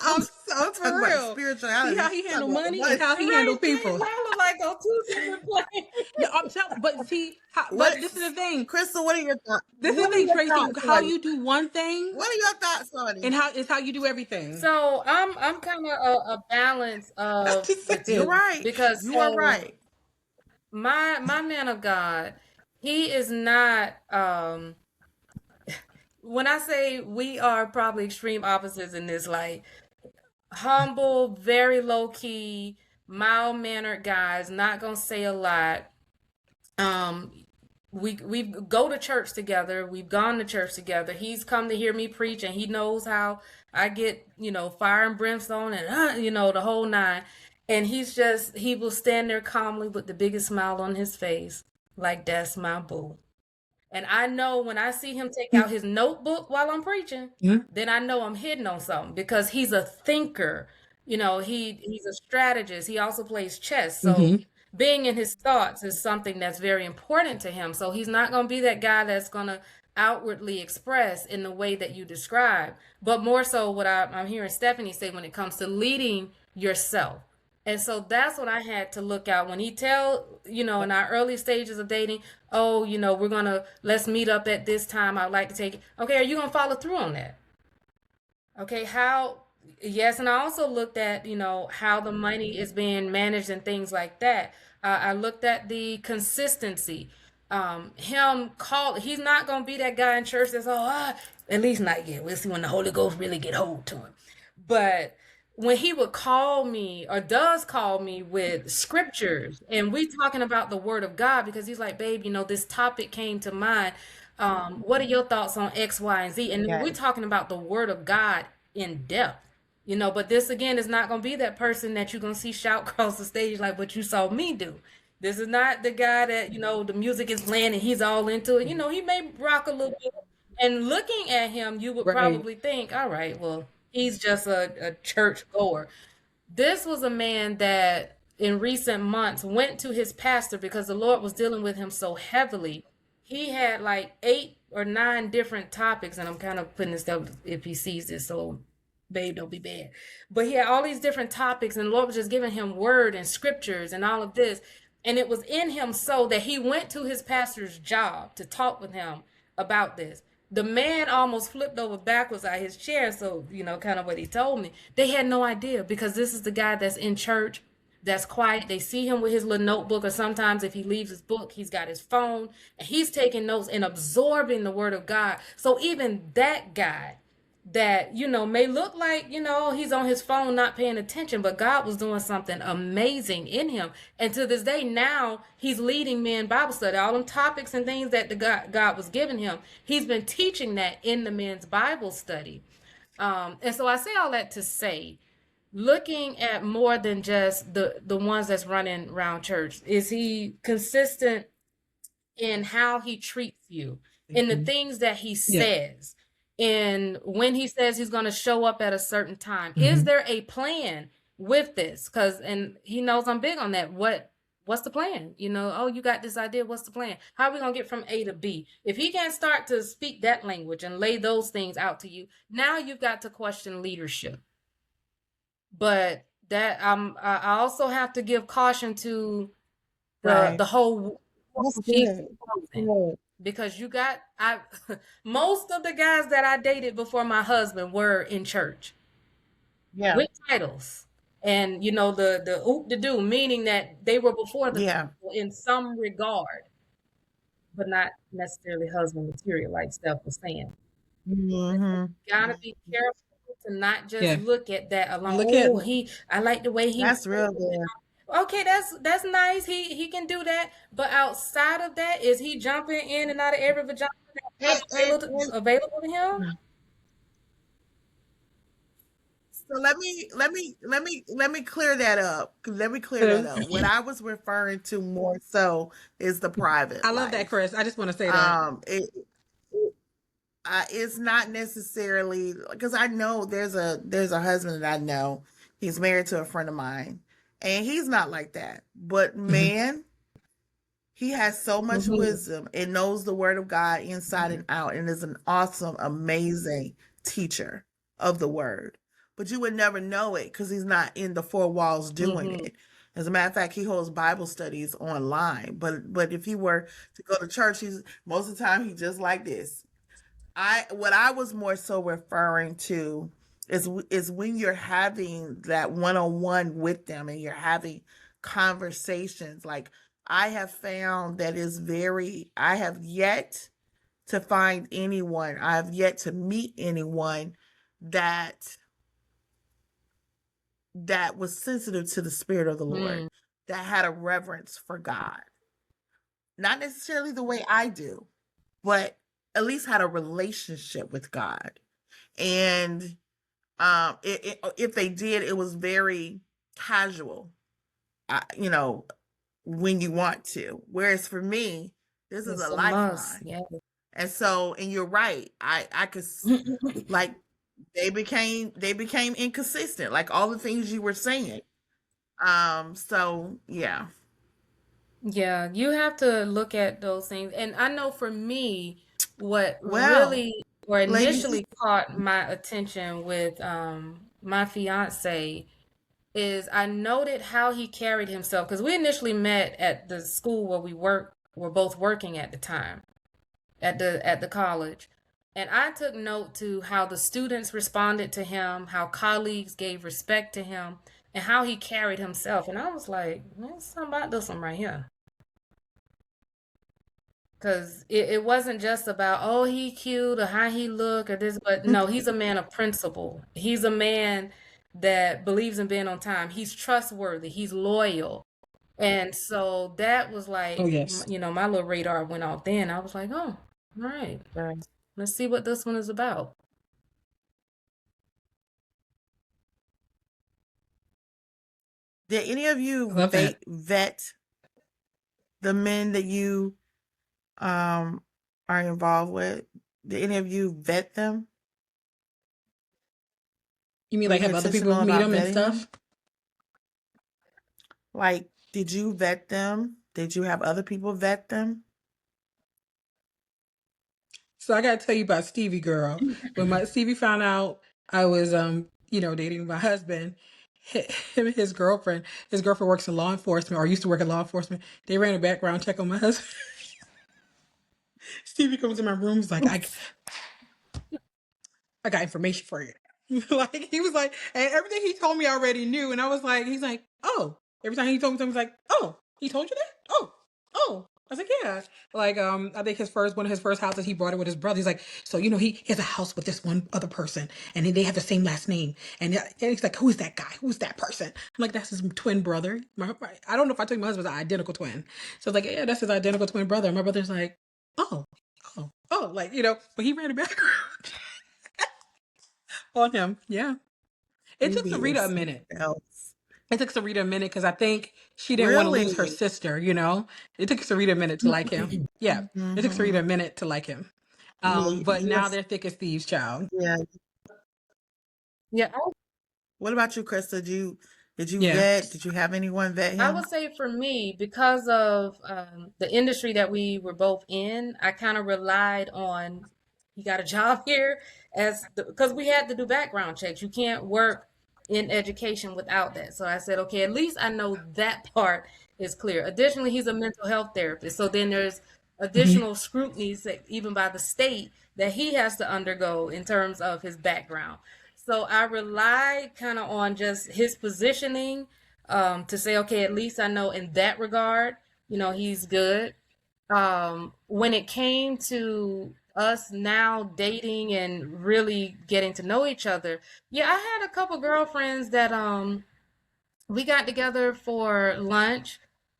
A: I'm
B: I'm
A: talking
B: for
A: about
B: real. See
A: spirituality.
B: how
A: You
B: he
A: talking
B: handle
A: about the
B: money and
A: money.
B: how he handle
C: Right,
B: people.
C: y'all look like on two different planes.
B: No, I'm telling. But see,
A: What,
B: but this is the thing.
A: Crystal? What are your thoughts?
B: This is the
A: What are
B: thing,
A: your
B: Tracy.
A: thoughts
B: How
A: on it?
B: you do one thing
A: What are your thoughts on it?
B: and how is how you do everything.
C: So I'm kind of a balance
B: I'm
C: of
B: just
C: the
A: You're
B: saying.
C: two
A: right.
C: because
A: You are
C: so
A: right.
C: my man of God, he is not when I say we are probably extreme opposites in this, like humble, very low key, mild mannered guys, not gonna say a lot. Um, we go to church together. We've gone to church together. He's come to hear me preach, and he knows how I get, fire and brimstone, and the whole nine. And he will stand there calmly with the biggest smile on his face, like that's my boo. And I know when I see him take out his notebook while I'm preaching,
B: Mm-hmm.
C: then I know I'm hitting on something because he's a thinker. He's a strategist. He also plays chess. So
B: Mm-hmm.
C: being in his thoughts is something that's very important to him. So he's not going to be that guy that's going to outwardly express in the way that you describe, but more so what I'm hearing Stephanie say when it comes to leading yourself. And so that's what I had to look out when he in our early stages of dating, oh, let's meet up at this time. I'd like to take it. Okay, are you gonna follow through on that? Okay, yes, and I also looked at, how the money is being managed and things like that. I looked at the consistency. He's not gonna be that guy in church that's at least not yet. We'll see when the Holy Ghost really get hold to him. But when he would call me or does call me with scriptures and we talking about the word of God because he's like, babe, this topic came to mind. What are your thoughts on X, Y, and Z? And then we're
A: Yes.
C: talking about the word of God in depth. But this again is not going to be that person that you're going to see shout across the stage like what you saw me do. This is not the guy that, the music is playing and he's all into it. He may rock a little bit. And looking at him, you would
B: Right.
C: probably think, all right, well, he's just a church goer. This was a man that in recent months went to his pastor because the Lord was dealing with him so heavily. He had like 8 or 9 different topics, and I'm kind of putting this up if he sees this, so babe, don't be bad. But he had all these different topics, and the Lord was just giving him word and scriptures and all of this. And it was in him so that he went to his pastor's job to talk with him about this. The man almost flipped over backwards out his chair. So, kind of what he told me. They had no idea because this is the guy that's in church that's quiet. They see him with his little notebook, or sometimes if he leaves his book, he's got his phone and he's taking notes and absorbing the word of God. So even that guy that, may look like, he's on his phone not paying attention, but God was doing something amazing in him. And to this day, now he's leading men Bible study, all them topics and things that the God was giving him. He's been teaching that in the men's Bible study. And so I say all that to say, looking at more than just the ones that's running around church, is he consistent in how he treats you, in the things that he says, and when he says he's going to show up at a certain time? Is there a plan with this? And he knows I'm big on that. What's the plan? Oh, you got this idea. What's the plan? How are we going to get from A to B? If he can't start to speak that language and lay those things out to you, now you've got to question leadership. But that I also have to give caution to the whole because you got most of the guys that I dated before my husband were in church with titles, and the oop to do, meaning that they were before the people in some regard, but not necessarily husband material, like Steph was saying. You gotta be careful to not just look at that alone. I like the way he.
A: That's real good.
C: Okay, that's nice. He can do that, but outside of that, is he jumping in and out of every vagina that's available to him?
A: So let me clear that up. Let me clear that up. What I was referring to more so is the private.
B: I love that, Chris. I just want to say that.
A: It's not necessarily because I know there's a husband that I know. He's married to a friend of mine, and he's not like that. But man, he has so much wisdom and knows the word of God inside and out, and is an awesome, amazing teacher of the word. But you would never know it because he's not in the four walls doing it. As a matter of fact, he holds Bible studies online. But if he were to go to church, most of the time he's just like this. What I was more so referring to is when you're having that one-on-one with them and you're having conversations. Like I have found that I have yet to find anyone, I have yet to meet anyone that was sensitive to the Spirit of the Lord, that had a reverence for God. Not necessarily the way I do, but at least had a relationship with God. And if they did, it was very casual, when you want to. Whereas for me, this is a lifeline.
C: Yeah.
A: And so, and you're right. I could like they became inconsistent, like all the things you were saying. So yeah.
C: Yeah, you have to look at those things. And I know for me, what really or initially caught my attention with my fiance is I noted how he carried himself, because we initially met at the school where we were both working at the time at the college. And I took note to how the students responded to him, how colleagues gave respect to him, and how he carried himself. And I was like, man, something about this one right here. Because it wasn't just about, oh, he cute or how he look or this, but no, he's a man of principle. He's a man that believes in being on time. He's trustworthy. He's loyal. And so that was like, my little radar went off then. I was like, oh, all right. Let's see what this one is about.
A: Did any of you vet the men that you are involved with? Did any of you vet them?
B: You mean like have other people meet them and stuff?
A: Like, did you vet them? Did you have other people vet them?
B: So I gotta tell you about Stevie, girl. When Stevie found out I was dating my husband, him and his girlfriend works in law enforcement, or used to work in law enforcement. They ran a background check on my husband. Stevie comes in my room, he's like, I got information for you. Like he was like, and everything he told me I already knew, and I was like, he's like, oh, Every time he told me something, he's like, "Oh, he told you that? Oh, oh." I was like, "Yeah." Like, I think one of his first houses, he brought it with his brother. He's like, "So he has a house with this one other person, and then they have the same last name." And he's like, "Who is that guy? Who's that person?" I'm like, "That's his twin brother." I don't know if I told you my husband's an identical twin. So I was like, "Yeah, that's his identical twin brother." And my brother's like, "Oh, oh," like but he ran a background on him. Yeah, it
A: We
B: took
A: be
B: Sarita a
A: something
B: minute.
A: else.
B: It took Sarita a minute because I think she didn't want to lose her
A: Really?
B: sister, It took Sarita a minute to like him. Yeah. It took Sarita
A: Mm-hmm.
B: a minute to like him.
A: Yeah,
B: But now
A: yes,
B: they're thick as thieves, child.
A: yeah.
C: Yeah,
A: What about you, Krista? Did you
B: Yeah.
A: vet? Did you have anyone vet
C: I
A: him?
C: would say for me, because of the industry that we were both in, I kind of relied on he got a job here as because we had to do background checks. You can't work in education without that. So I said, okay, at least I know that part is clear. Additionally, he's a mental health therapist. So then there's
B: Hmm.
C: additional scrutinies that even by the state that he has to undergo in terms of his background. So I relied kind of on just his positioning to say, okay, at least I know in that regard, he's good. When it came to us now dating and really getting to know each other, yeah, I had a couple girlfriends that we got together for lunch,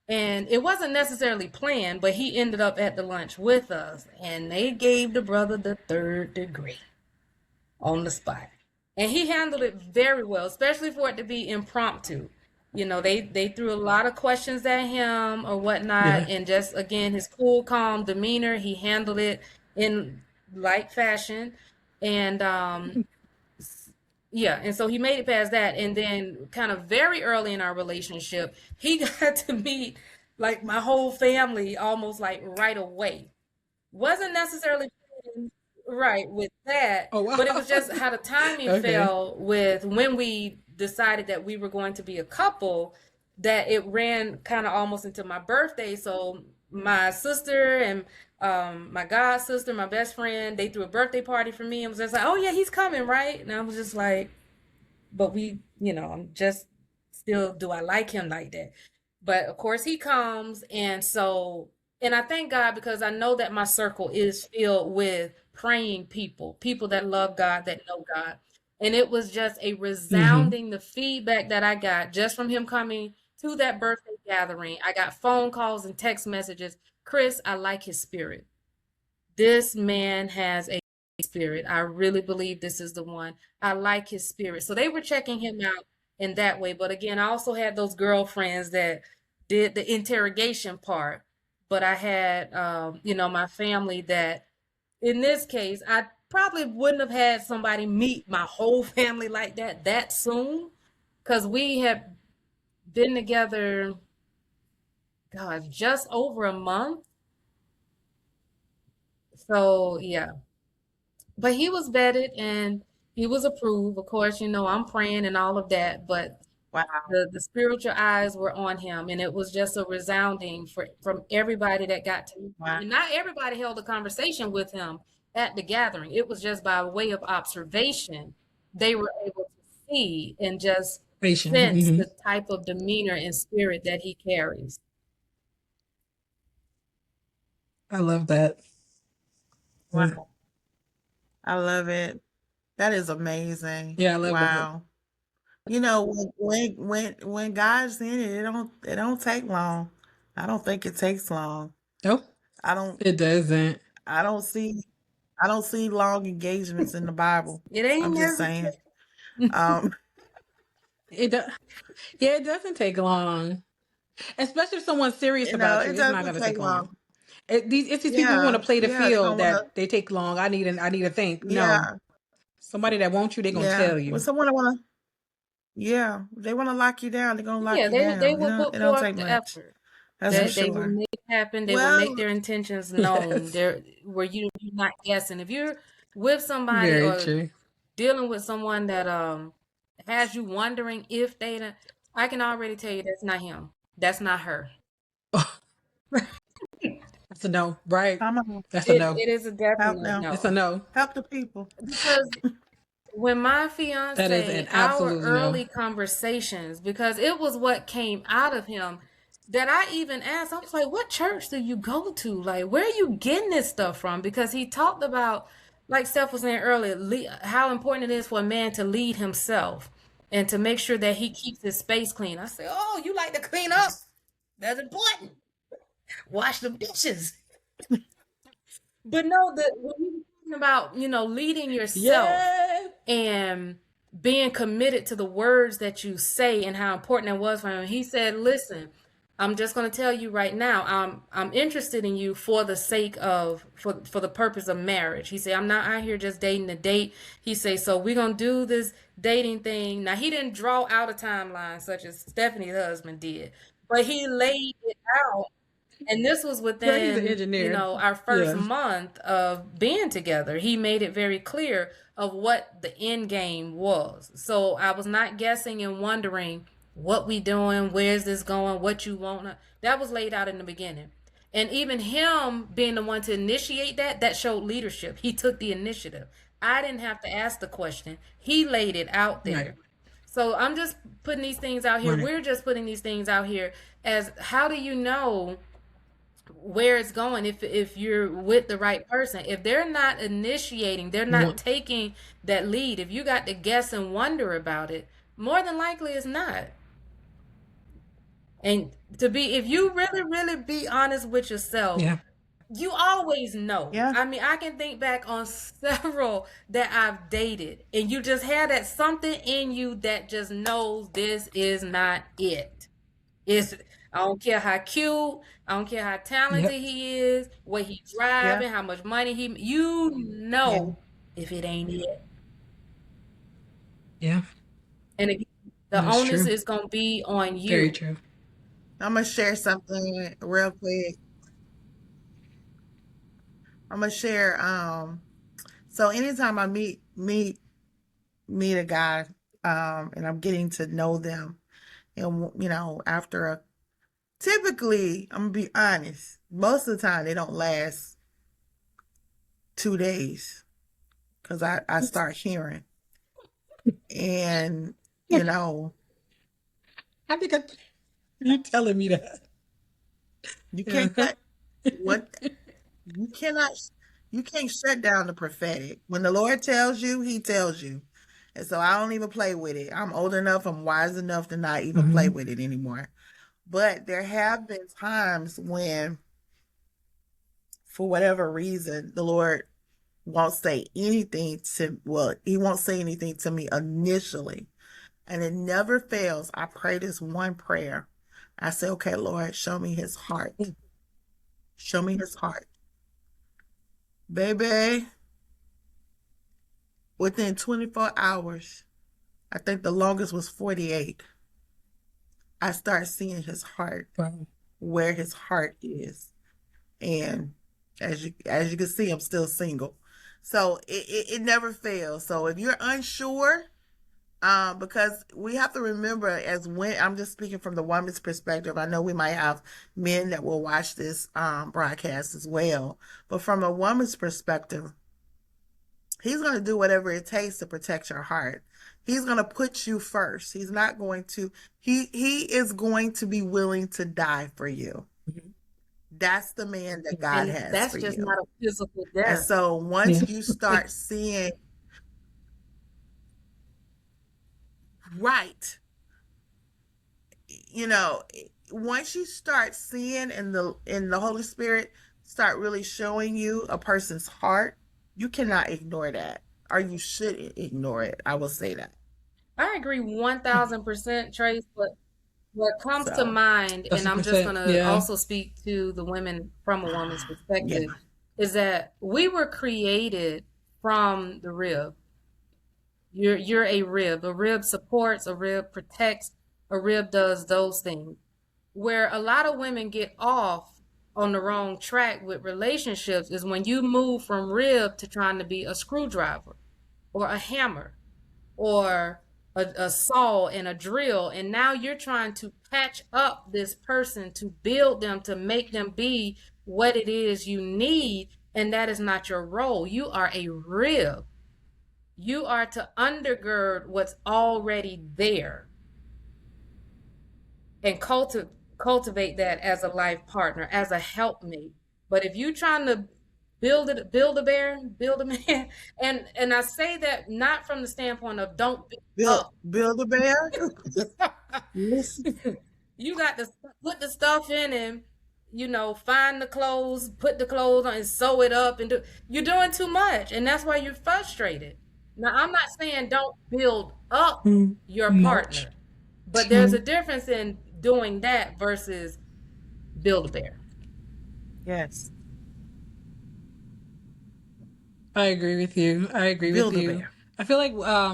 C: and it wasn't necessarily planned, but he ended up at the lunch with us, and they gave the brother the third degree on the spot. And he handled it very well, especially for it to be impromptu. They threw a lot of questions at him or whatnot,
B: Yeah.
C: and just again his cool, calm demeanor, he handled it in light fashion. And yeah, and so he made it past that, and then kind of very early in our relationship, he got to meet like my whole family almost like right away. Wasn't necessarily right with that,
B: Oh,
C: but it
B: wow.
C: was just how the timing
B: Okay.
C: fell with when we decided that we were going to be a couple, that it ran kind of almost into my birthday. So my sister and my god sister, my best friend, they threw a birthday party for me and was just like, "Oh yeah, he's coming, right?" And I was just like, but I'm just still, do I like him like that? But of course he comes, and I thank God because I know that my circle is filled with praying people, people that love God, that know God. And it was just a
B: Hmm.
C: resounding the feedback that I got just from him coming to that birthday gathering. I got phone calls and text messages. Chris, I like his spirit. This man has a spirit. I really believe this is the one. I like his spirit. So they were checking him out in that way. But again, I also had those girlfriends that did the interrogation part. But I had, my family that, in this case, I probably wouldn't have had somebody meet my whole family like that soon, because we had been together, God, just over a month. So yeah, but he was vetted and he was approved. Of course, I'm praying and all of that, but
A: Wow.
C: the spiritual eyes were on him, and it was just a resounding from everybody that got to meet him.
A: Wow.
C: And not everybody held a conversation with him at the gathering. It was just by way of observation. They were able to see and just
B: Patient.
C: sense
B: Hmm.
C: the type of demeanor and spirit that he carries.
B: I love that. Yeah,
A: Wow. I love it. That is amazing.
B: I love that.
A: Wow. When God's in it, it don't take long. I don't think it takes long.
B: No,
A: I don't
B: it doesn't.
A: I don't see I don't see long engagements in the Bible.
C: It ain't
A: I'm just saying.
C: necessary.
A: Um,
B: It does. Yeah, it doesn't take long. Especially if someone's serious about you,
A: it
B: it's not
A: doesn't
B: going to
A: take
B: take long.
A: long.
B: It's these people who want to
A: Yeah,
B: play the
A: yeah, they're
B: field
A: gonna wanna,
B: that they take long. I need to think. No,
A: yeah,
B: somebody that wants you, they're gonna
A: yeah.
B: tell
A: When
B: you.
A: someone wanna, yeah, they wanna lock you down, they're gonna lock
C: Yeah,
A: you
C: they
A: down.
C: will
A: It
C: put
A: don't
C: forth
A: take
C: the
A: much.
C: effort.
A: That's for
C: They will
A: sure.
C: make it happen. They will make
A: Well,
C: their intentions known.
B: Yes,
C: There, where you're not guessing. If you're with somebody
B: very
C: or
B: true.
C: dealing with someone that has you wondering if I can already tell you that's not him. That's not her.
B: That's a no, right?
A: come on,
B: That's a
C: It
B: no.
C: it is a
A: help
C: definite
A: them,
B: It's a
C: no.
B: no.
A: help the people.
C: Because when my
B: That is an
C: fiance, our
B: absolute no.
C: early conversations, because it was what came out of him that I even asked, I was like, what church do you go to? Like, where are you getting this stuff from? Because he talked about, like Steph was saying earlier, how important it is for a man to lead himself and to make sure that he keeps his space clean. I said, oh, you like to clean up? That's important. Wash the dishes. But no, when we were talking about, leading yourself
B: Yeah.
C: and being committed to the words that you say and how important that was for him, he said, listen, I'm just going to tell you right now, I'm interested in you for the sake of for the purpose of marriage. He said, I'm not out here just dating to date. He said, so we're going to do this dating thing. Now, he didn't draw out a timeline such as Stephanie's husband did, but he laid it out, and this was
B: Yeah, he's an
C: within,
B: engineer.
C: our first
B: Yeah.
C: month of being together. He made it very clear of what the end game was. So I was not guessing and wondering what we doing, where's this going, what you want. That was laid out in the beginning. And even him being the one to initiate that showed leadership. He took the initiative. I didn't have to ask the question. He laid it out there.
B: Right.
C: So I'm just putting these things out here.
B: Right.
C: We're just putting these things out here as how do you know where it's going if you're with the right person? If they're not initiating, they're not taking that lead, if you got to guess and wonder about it, more than likely it's not. And if you really really be honest with yourself,
B: Yeah.
C: you always know.
A: Yeah.
C: I mean, I can think back on several that I've dated, and you just had that something in you that just knows this is not it. It's, I don't care how cute, I don't care how talented
B: Yep.
C: he is, what he
A: Yeah.
C: driving, how much money you know if it ain't it.
B: Yeah.
C: And again, the
B: That's
C: onus
B: true.
C: is gonna be on you.
B: Very true.
A: I'm gonna share something real quick. I'm gonna share. So anytime I meet a guy, and I'm getting to know them, and after typically, I'm gonna be honest, most of the time they don't last 2 days because I start hearing, and
B: I think you telling me that.
A: you can't cut what you can't shut down the prophetic. When the Lord tells you, he tells you. And so I don't even play with it. I'm old enough, I'm wise enough to not even play with it anymore. But there have been times when, for whatever reason, the Lord won't say anything he won't say anything to me initially. And it never fails. I pray this one prayer. I say, okay, Lord, show me his heart. Show me his heart. Baby, within 24 hours, I think the longest was 48, I start seeing his heart,
B: Wow.
A: where his heart is. And as you can see, I'm still single. So it never fails. So if you're unsure, because we have to remember, I'm just speaking from the woman's perspective. I know we might have men that will watch this broadcast as well, but from a woman's perspective, he's going to do whatever it takes to protect your heart. He's going to put you first. He's not going to, he is going to be willing to die for you. That's the man that God
C: And
A: has
C: that's
A: for
C: just
A: you.
C: not a physical
A: And
C: death.
A: so once you start seeing, right, once you start seeing in the Holy Spirit start really showing you a person's heart, you cannot ignore that, or you shouldn't ignore it. I will say that.
C: I agree 1000%, Trace, but what comes to mind,
B: That's
C: and
B: a
C: I'm just
B: percent.
C: gonna
B: Yeah.
C: also speak to the women from a woman's
A: Yeah.
C: perspective, is that we were created from the rib. You're a rib. A rib supports, a rib protects, a rib does those things. Where a lot of women get off on the wrong track with relationships is when you move from rib to trying to be a screwdriver or a hammer or a saw and a drill, and now you're trying to patch up this person to build them, to make them be what it is you need, and that is not your role. You are a rib. You are to undergird what's already there and cultivate that as a life partner, as a helpmate. But if you trying to build a bear, build a man, and I say that not from the standpoint of don't
A: Build
C: build
A: build a bear. Just
C: up.
A: listen.
C: You got to put the stuff in and find the clothes, put the clothes on and sew it up and do. You're doing too much, and that's why you're frustrated. Now, I'm not saying don't build up
B: Too
C: your
B: much.
C: partner, but there's a
B: Too.
C: difference in doing that versus build a bear.
A: Yes.
B: I agree with you. I agree with
A: Build a
B: you.
A: bear.
B: I feel like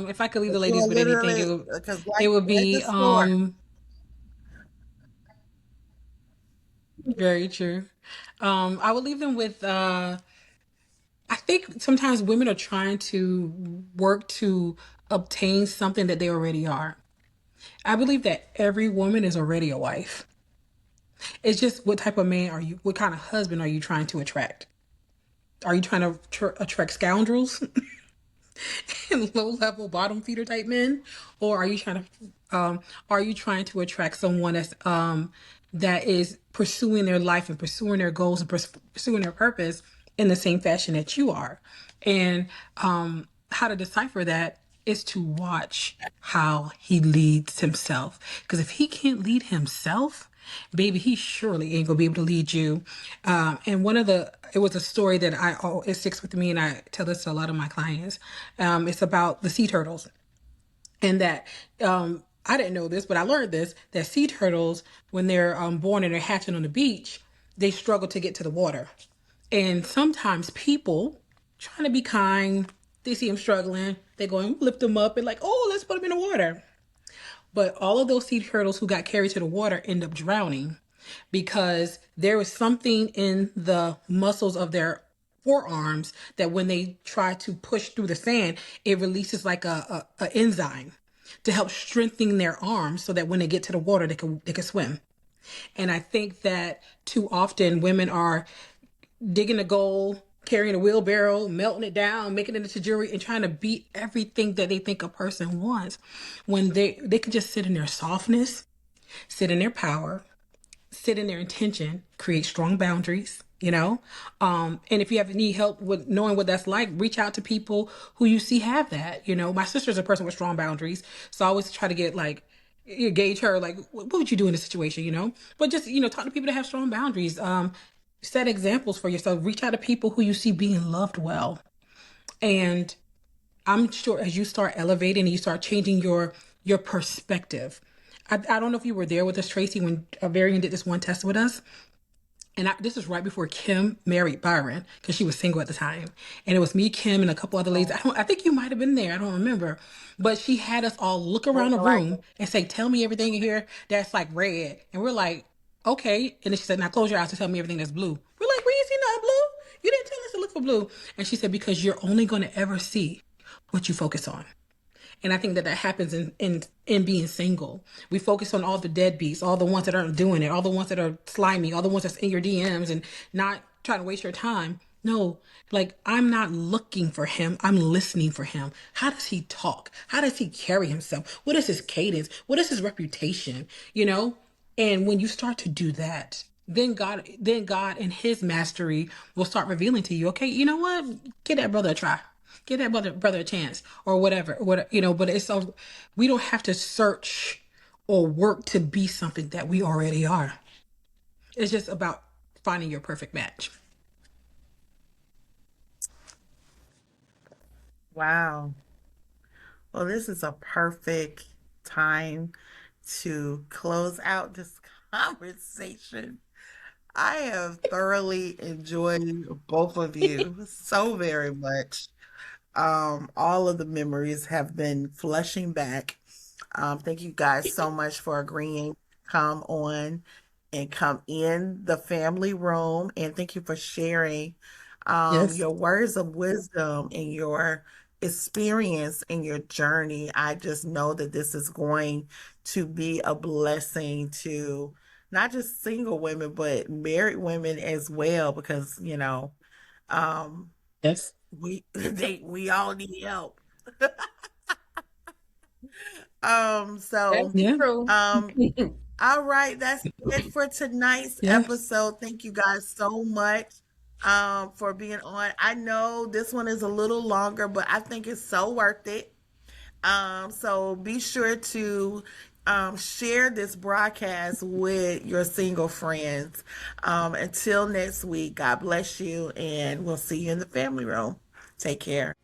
B: if I could leave the
A: But you
B: ladies
A: are
B: with anything,
A: literally because
B: it would
A: like the
B: be
A: store.
B: very true. I would leave them with I think sometimes women are trying to work to obtain something that they already are. I believe that every woman is already a wife. It's just what type of man are you? What kind of husband are you trying to attract? Are you trying to attract scoundrels and low level bottom feeder type men, or are you trying to attract someone that is pursuing their life and pursuing their goals and pursuing their purpose in the same fashion that you are? And how to decipher that is to watch how he leads himself. Because if he can't lead himself, baby, he surely ain't gonna be able to lead you. And it was a story that it sticks with me, and I tell this to a lot of my clients. It's about the sea turtles, and that I didn't know this, but I learned this that sea turtles, when they're born and they're hatching on the beach, they struggle to get to the water. And sometimes people trying to be kind, they see them struggling, they go and lift them up and like, oh, let's put them in the water. But all of those sea turtles who got carried to the water end up drowning because there was something in the muscles of their forearms that when they try to push through the sand, it releases like a enzyme to help strengthen their arms so that when they get to the water, they can swim. And I think that too often women are digging a goal, carrying a wheelbarrow, melting it down, making it into jewelry, and trying to beat everything that they think a person wants, when they could just sit in their softness, sit in their power, sit in their intention, create strong boundaries, and if you have need help with knowing what that's like, reach out to people who you see have that. My sister's a person with strong boundaries, so I always try to get like, you gauge her, like, what would you do in this situation, but just talk to people that have strong boundaries. Set examples for yourself, reach out to people who you see being loved well. And I'm sure as you start elevating and you start changing your perspective. I don't know if you were there with us, Tracy, when Varian did this one test with us. And this was right before Kim married Byron, because she was single at the time. And it was me, Kim, and a couple other ladies. I think you might have been there. I don't remember. But she had us all look around the room and say, tell me everything in here that's like red. And we're like, okay. And then she said, now close your eyes and tell me everything that's blue. We're like, we ain't see nothing blue. You didn't tell us to look for blue. And she said, because you're only going to ever see what you focus on. And I think that happens in being single. We focus on all the deadbeats, all the ones that aren't doing it, all the ones that are slimy, all the ones that's in your DMs and not trying to waste your time. No, like, I'm not looking for him. I'm listening for him. How does he talk? How does he carry himself? What is his cadence? What is his reputation? And when you start to do that, then God and his mastery will start revealing to you, okay, you know what? Give that brother a try. Give that brother a chance, or whatever. But it's so we don't have to search or work to be something that we already are. It's just about finding your perfect match.
A: Wow. Well, this is a perfect time to close out this conversation. I have thoroughly enjoyed both of you so very much. All of the memories have been flushing back. Thank you guys so much for agreeing to come on and come in the family room. And thank you for sharing
B: Yes.
A: your words of wisdom and your experience and your journey. I just know that this is going to be a blessing to not just single women, but married women as well, because, um,
B: Yes.
A: we all need help. So,
C: That's
B: Yeah.
C: true.
A: um, all right, that's it for tonight's
B: Yes.
A: episode. Thank you guys so much for being on. I know this one is a little longer, but I think it's so worth it. So be sure to share this broadcast with your single friends. Until next week, God bless you, and we'll see you in the family room. Take care.